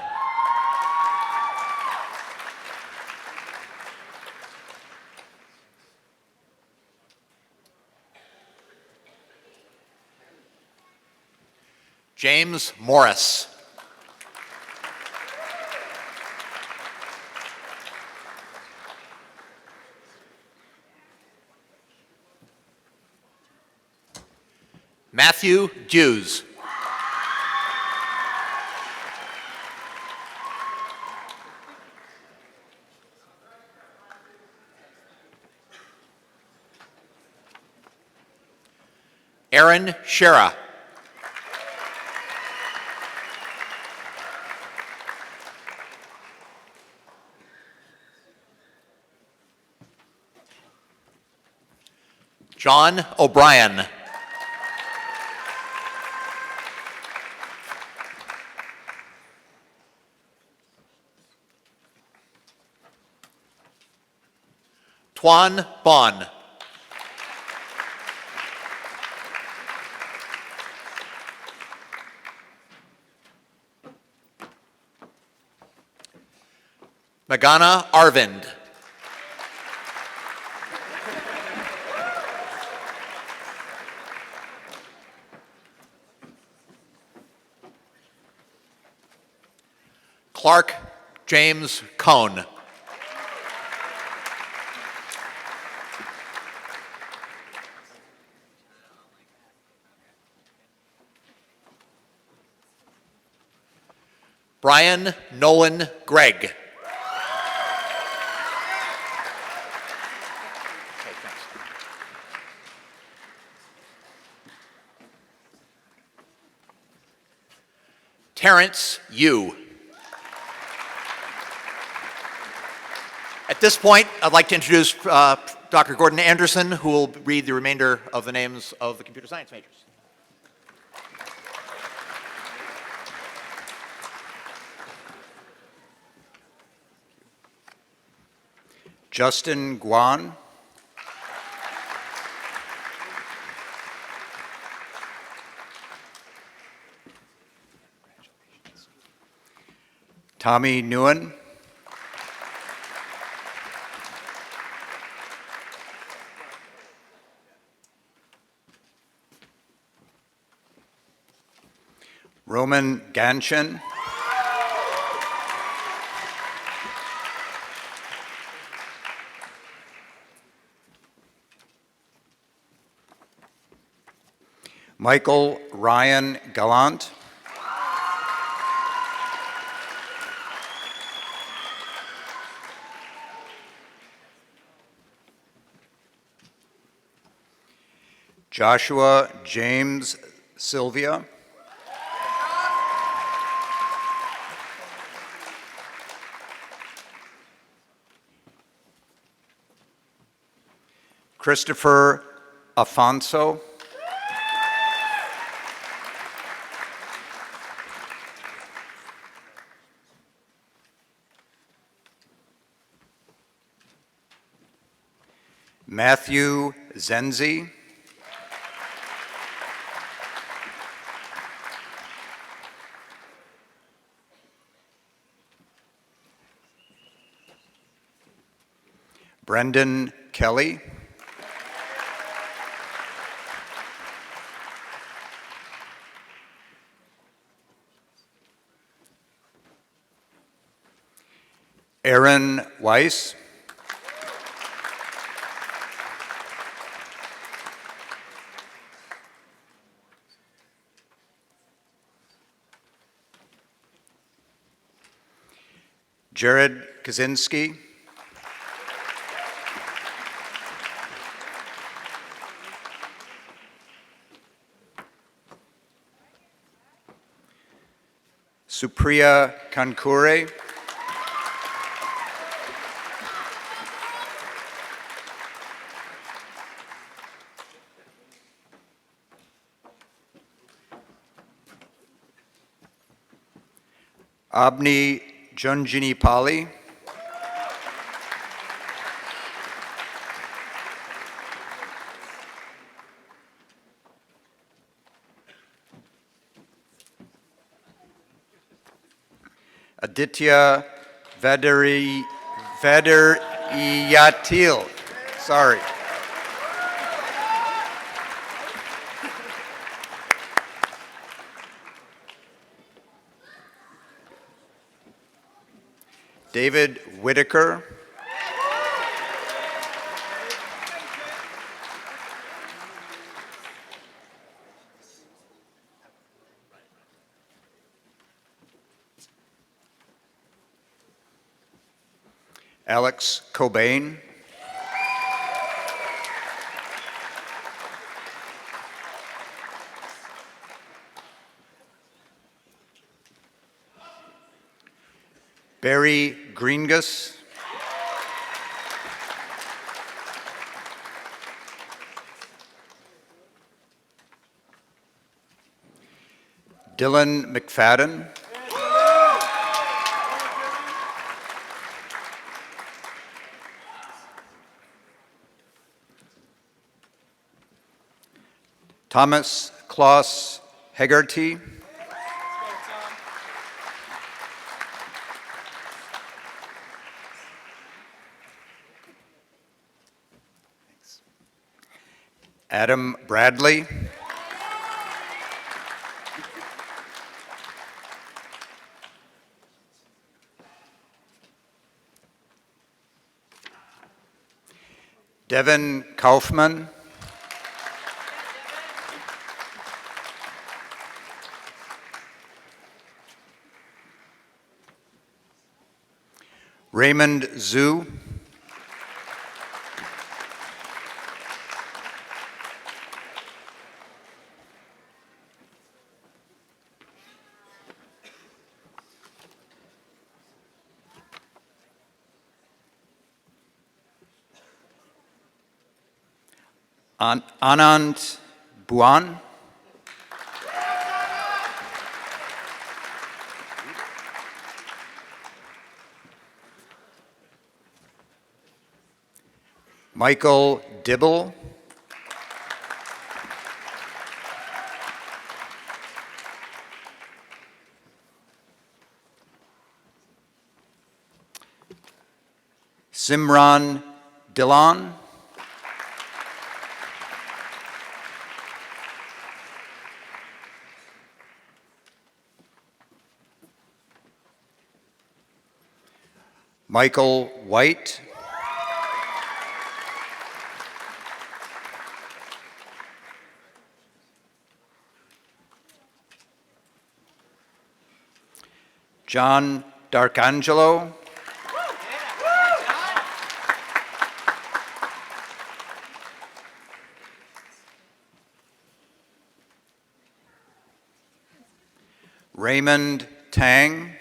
James Morris. Matthew Dews. Aaron Shera. John O'Brien. Tuan Bon. Magana Arvind. Clark James Cohn. Brian Nolan Gregg. Terrence Yu. At this point, I'd like to introduce Dr. Gordon Anderson, who will read the remainder of the names of the computer science majors. Justin Guan. Tommy Nguyen. Roman Ganchin. Michael Ryan Gallant. Joshua James Sylvia. Christopher Afonso. Matthew Zenzi. Brendan Kelly. Aaron Weiss. Jared Kaczynski. Supriya Kankure. Abni Junjinipali. Aditya Vaderiyatil. Sorry. David Whitaker. Alex Cobain. Barry Greengus. Dylan McFadden. Thomas Klaus Hegarty. Adam Bradley. Devin Kaufman. Raymond Zhu. Anand Buan. Michael Dibble. Simran Dillon. Michael White. John D'Arcangelo. Raymond Tang.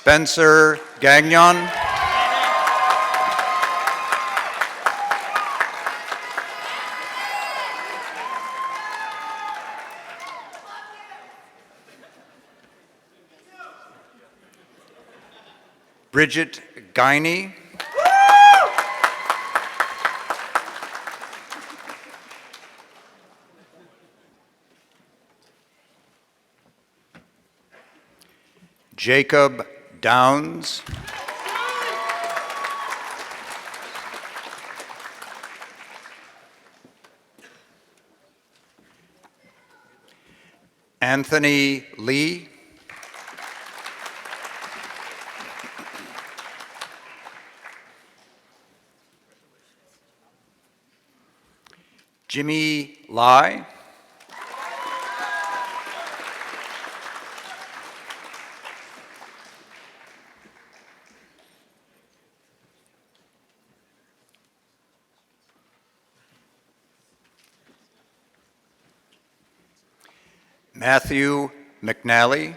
Spencer Gagnon. Bridget Guiney. Jacob Downs. Anthony Lee. Jimmy Lai. Matthew McNally.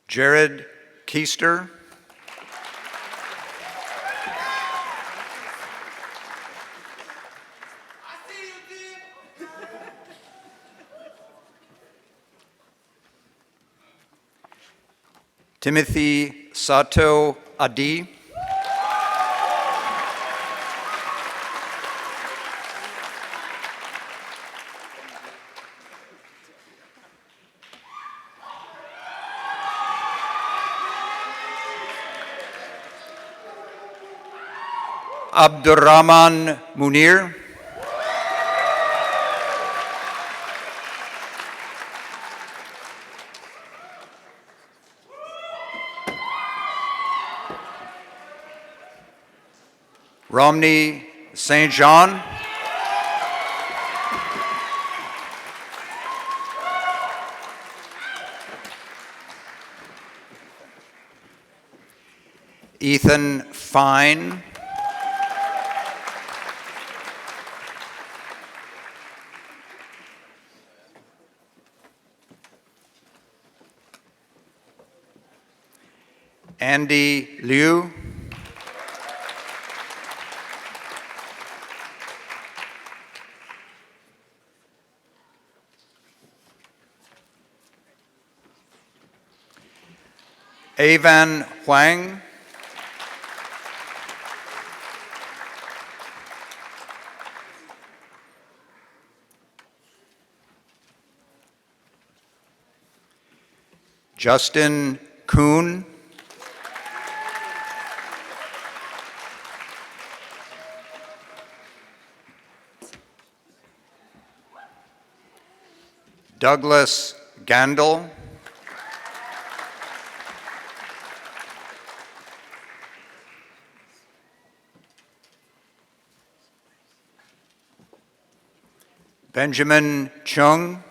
Jared Keister. Timothy Sato Adi. Abdurrahman Munir. Romney St. John. Ethan Fine. Andy Liu. Avan Huang. Justin Kuhn. Douglas Gandel. Benjamin Chung.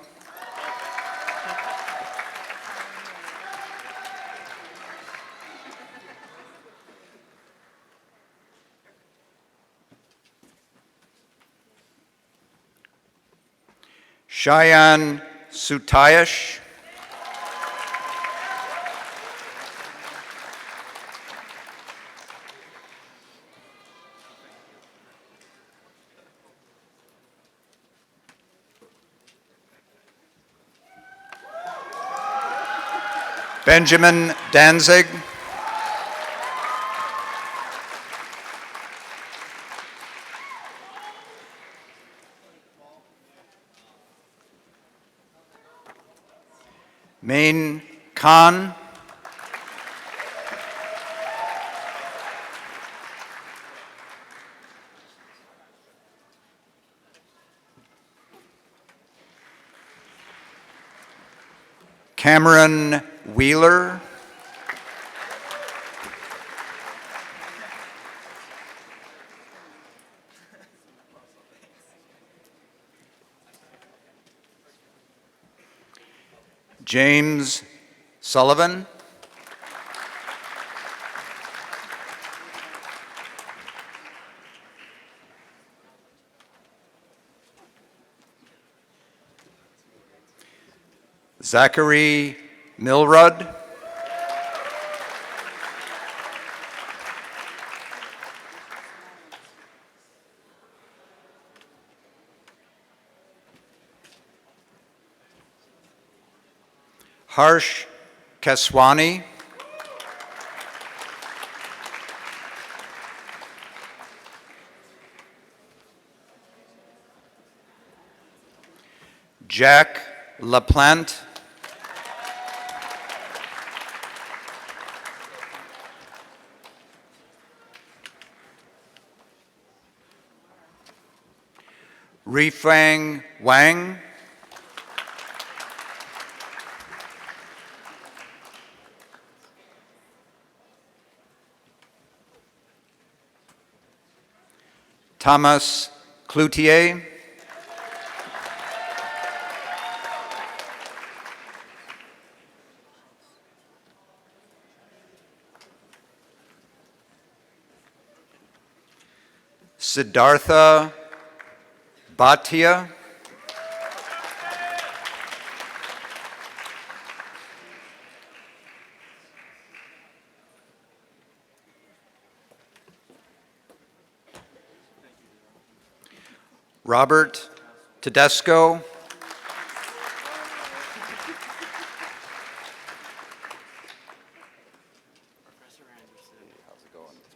Cheyenne Sutayesh. Benjamin Danzig. Main Khan. Cameron Wheeler. James Sullivan. Zachary Milrud. Harsh Keswani. Jack LaPlante. Rifang Wang. Thomas Cloutier. Siddhartha Bhatia. Robert Tedesco.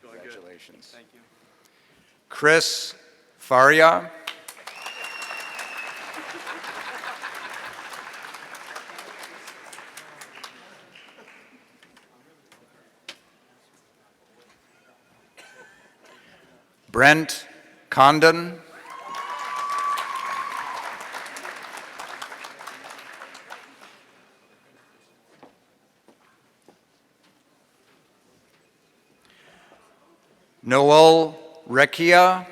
Congratulations. Thank you. Chris Faria. Brent Condon. Noel Recchia.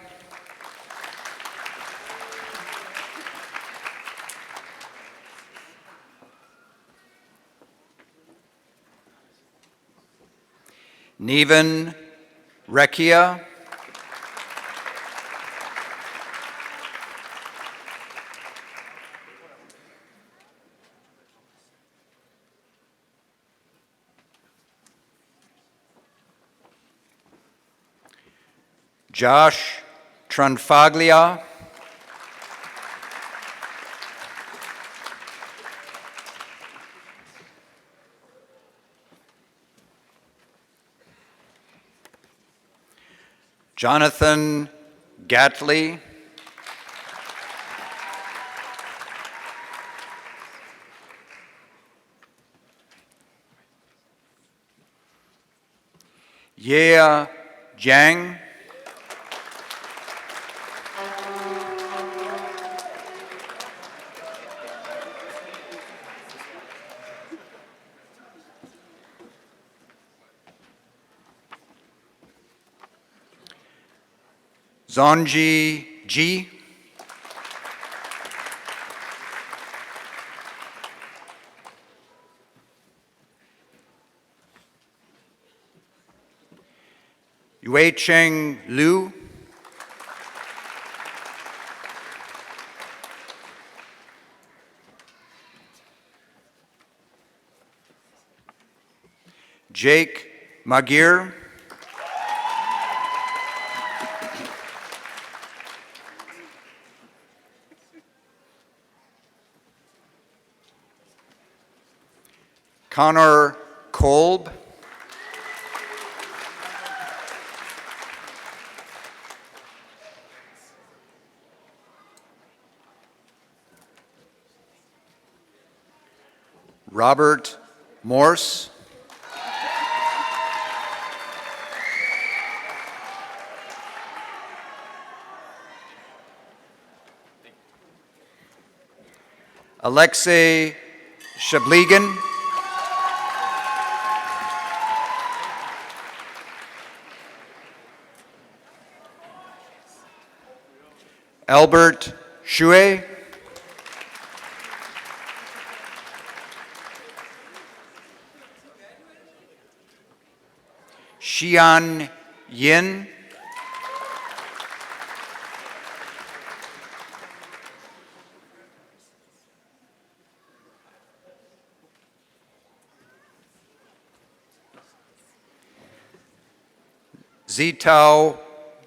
Nevan Rekia, Josh Tranfaglia, Jonathan Gatley, Yea Jiang, Zonji Ji, Yue Cheng Liu, Jake Magir, Connor Kolb, Robert Morse, Alexei Shabligin, Albert Shuey, Xian Yin, Zitao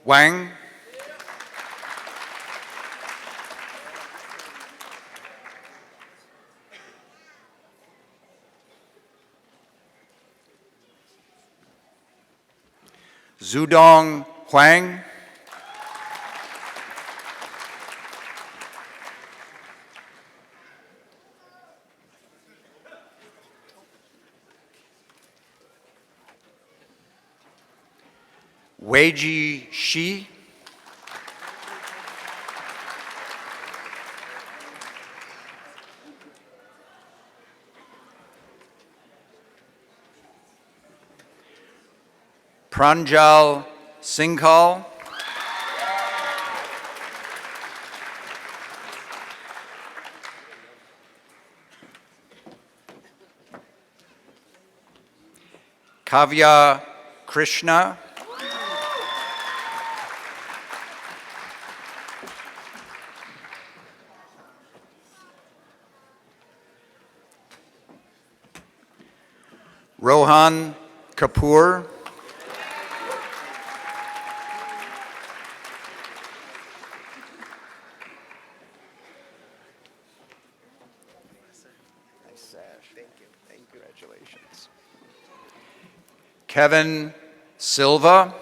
Wang, Zudong Huang, Weiji Shi, Pranjal Singhal, Kavya Krishna, Rohan Kapoor, Congratulations. Kevin Silva,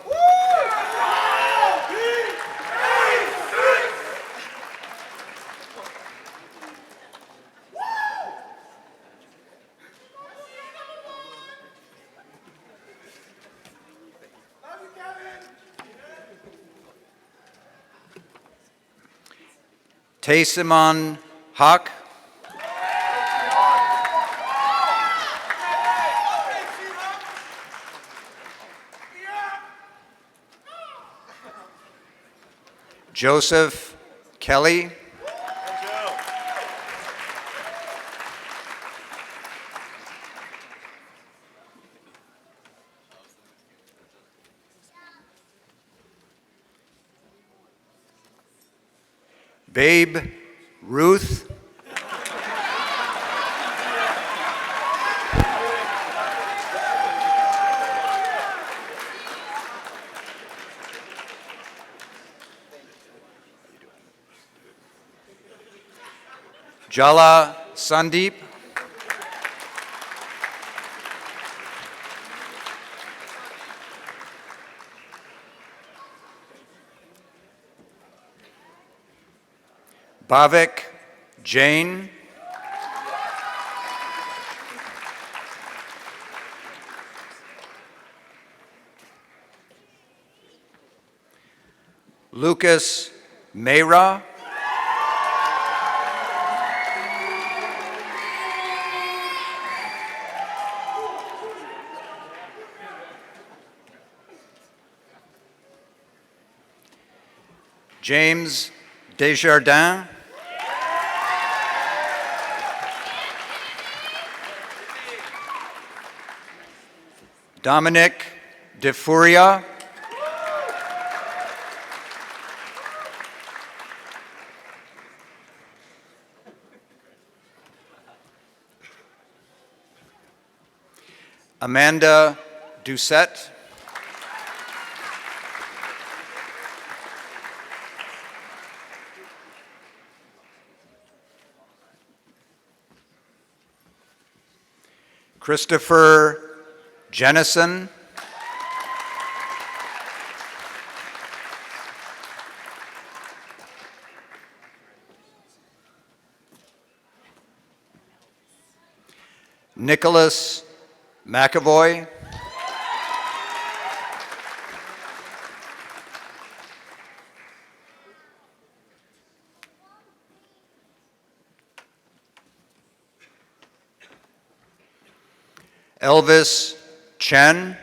Taysimon Haq, Joseph Kelly, Babe Ruth. Jala Sandeep. Bhavik Jain. Lucas Mehra. James Desjardins. Dominic DeFuria. Amanda Doucette. Christopher Jennison. Nicholas McAvoy. Elvis Chen.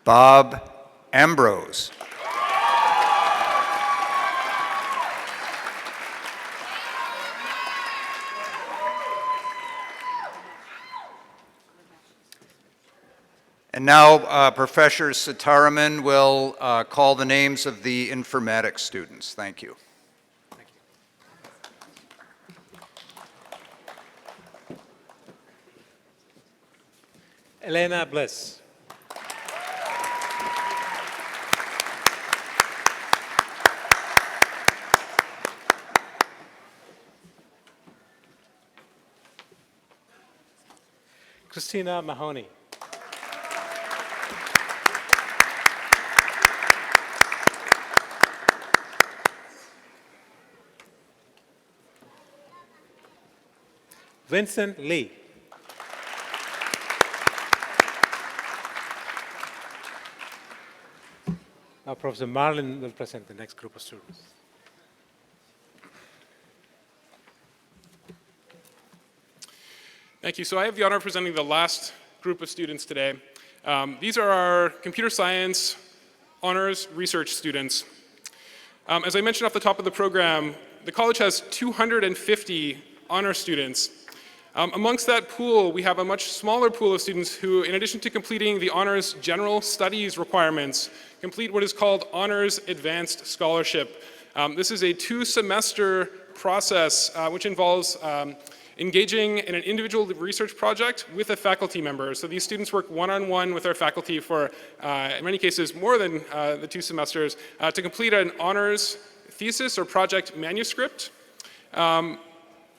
Bob Ambrose. And now Professor Sitaraman will call the names of the informatics students. Thank you. Elena Bliss. Christina Mahoney. Vincent Lee. Now Professor Marlin will present the next group of students. Thank you. So I have the honor of presenting the last group of students today. These are our computer science honors research students. As I mentioned off the top of the program, the college has 250 honor students. Amongst that pool, we have a much smaller pool of students who, in addition to completing the honors general studies requirements, complete what is called honors advanced scholarship. This is a 2-semester process which involves engaging in an individual research project with a faculty member. So these students work one-on-one with our faculty for, in many cases, more than the 2 semesters to complete an honors thesis or project manuscript.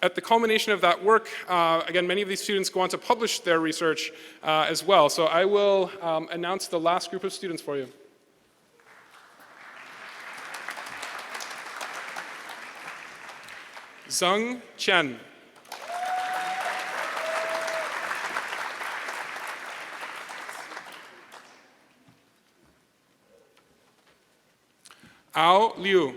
At the culmination of that work, again, many of these students go on to publish their research as well. So I will announce the last group of students for you. Zheng Chen. Ao Liu.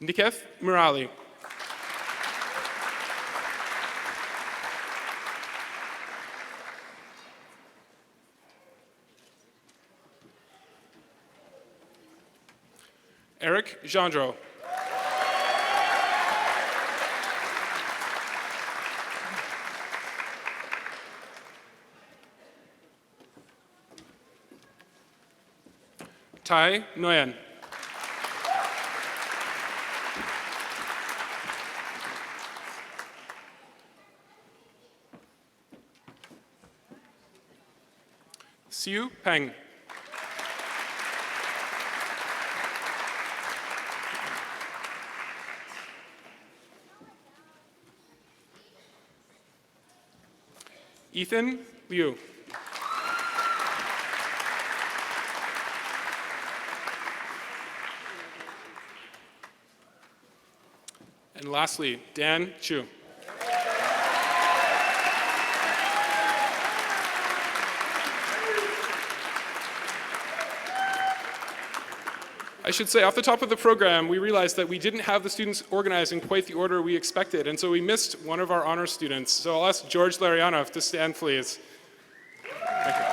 Niketh Murali. Eric Gendreau. Tai Nguyen. Siu Peng. Ethan Liu. And lastly, Dan Chu. I should say, off the top of the program, we realized that we didn't have the students organized in quite the order we expected, and so we missed one of our honors students. So I'll ask George Larianov to stand, please. Thank you.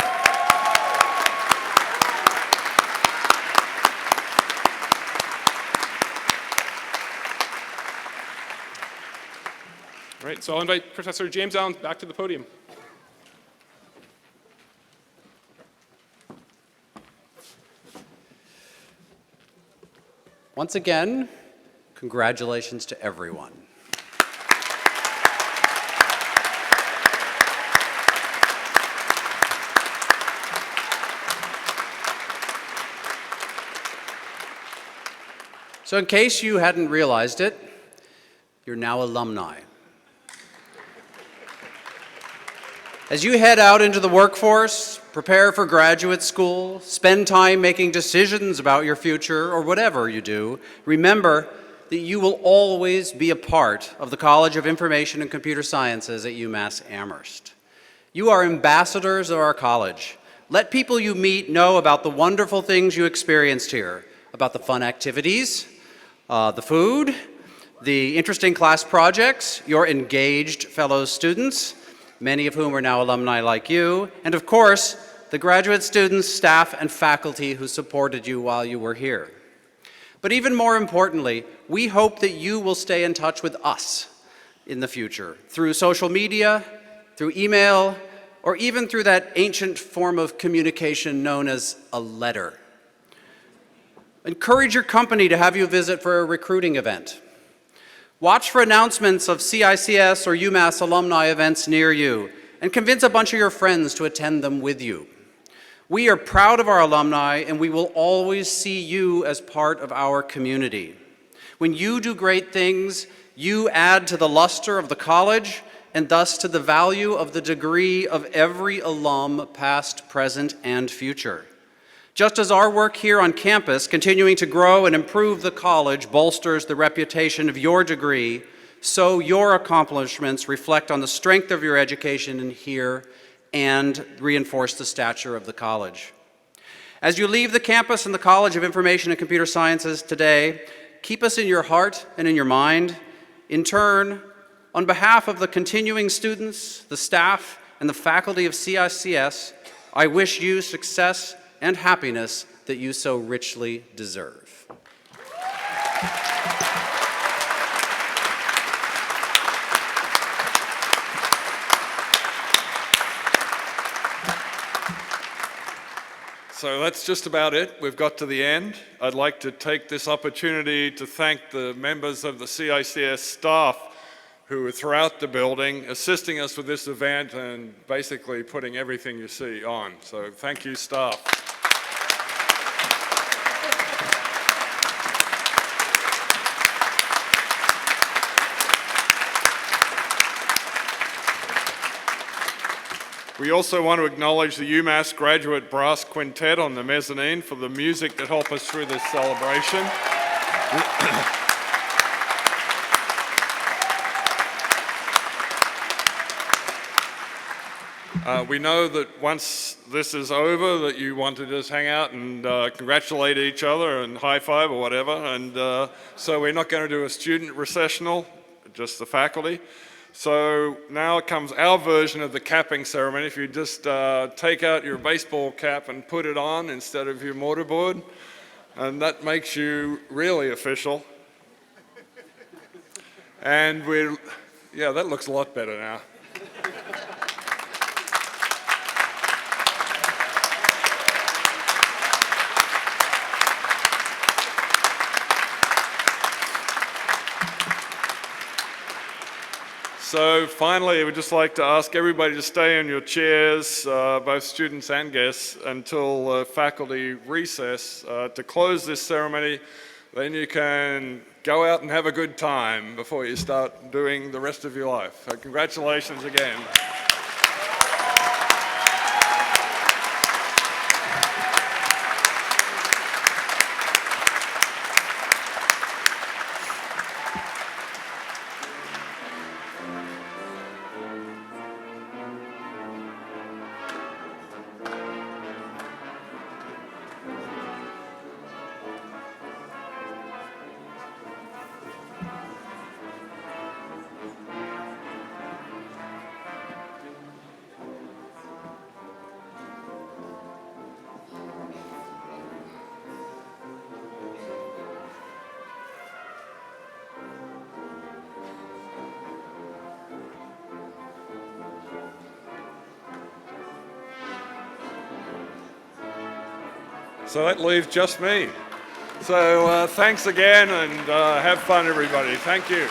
All right, so I'll invite Professor James Allen back to the podium. Once again, congratulations to everyone. So in case you hadn't realized it, you're now alumni. As you head out into the workforce, prepare for graduate school, spend time making decisions about your future, or whatever you do, remember that you will always be a part of the College of Information and Computer Sciences at UMass Amherst. You are ambassadors of our college. Let people you meet know about the wonderful things you experienced here, about the fun activities, the food, the interesting class projects, your engaged fellow students, many of whom are now alumni like you, and of course, the graduate students, staff, and faculty who supported you while you were here. But even more importantly, we hope that you will stay in touch with us in the future, through social media, through email, or even through that ancient form of communication known as a letter. Encourage your company to have you visit for a recruiting event. Watch for announcements of CICS or UMass alumni events near you, and convince a bunch of your friends to attend them with you. We are proud of our alumni, and we will always see you as part of our community. When you do great things, you add to the luster of the college, and thus to the value of the degree of every alum, past, present, and future. Just as our work here on campus, continuing to grow and improve the college, bolsters the reputation of your degree, so your accomplishments reflect on the strength of your education in here and reinforce the stature of the college. As you leave the campus and the College of Information and Computer Sciences today, keep us in your heart and in your mind. In turn, on behalf of the continuing students, the staff, and the faculty of CICS, I wish you success and happiness that you so richly deserve. So that's just about it. We've got to the end. I'd like to take this opportunity to thank the members of the CICS staff who are throughout the building assisting us with this event and basically putting everything you see on. So thank you, staff. We also want to acknowledge the UMass Graduate Brass Quintet on the mezzanine for the music that helped us through this celebration. We know that once this is over that you want to just hang out and congratulate each other and high five or whatever, and so we're not going to do a student recessional, just the faculty. So now comes our version of the capping ceremony. If you just take out your baseball cap and put it on instead of your mortarboard. and that makes you really official. And yeah, that looks a lot better now. So finally, I would just like to ask everybody to stay in your chairs, both students and guests, until faculty recess to close this ceremony. Then you can go out and have a good time before you start doing the rest of your life. So congratulations again. So that leaves just me. So thanks again, and have fun, everybody. Thank you.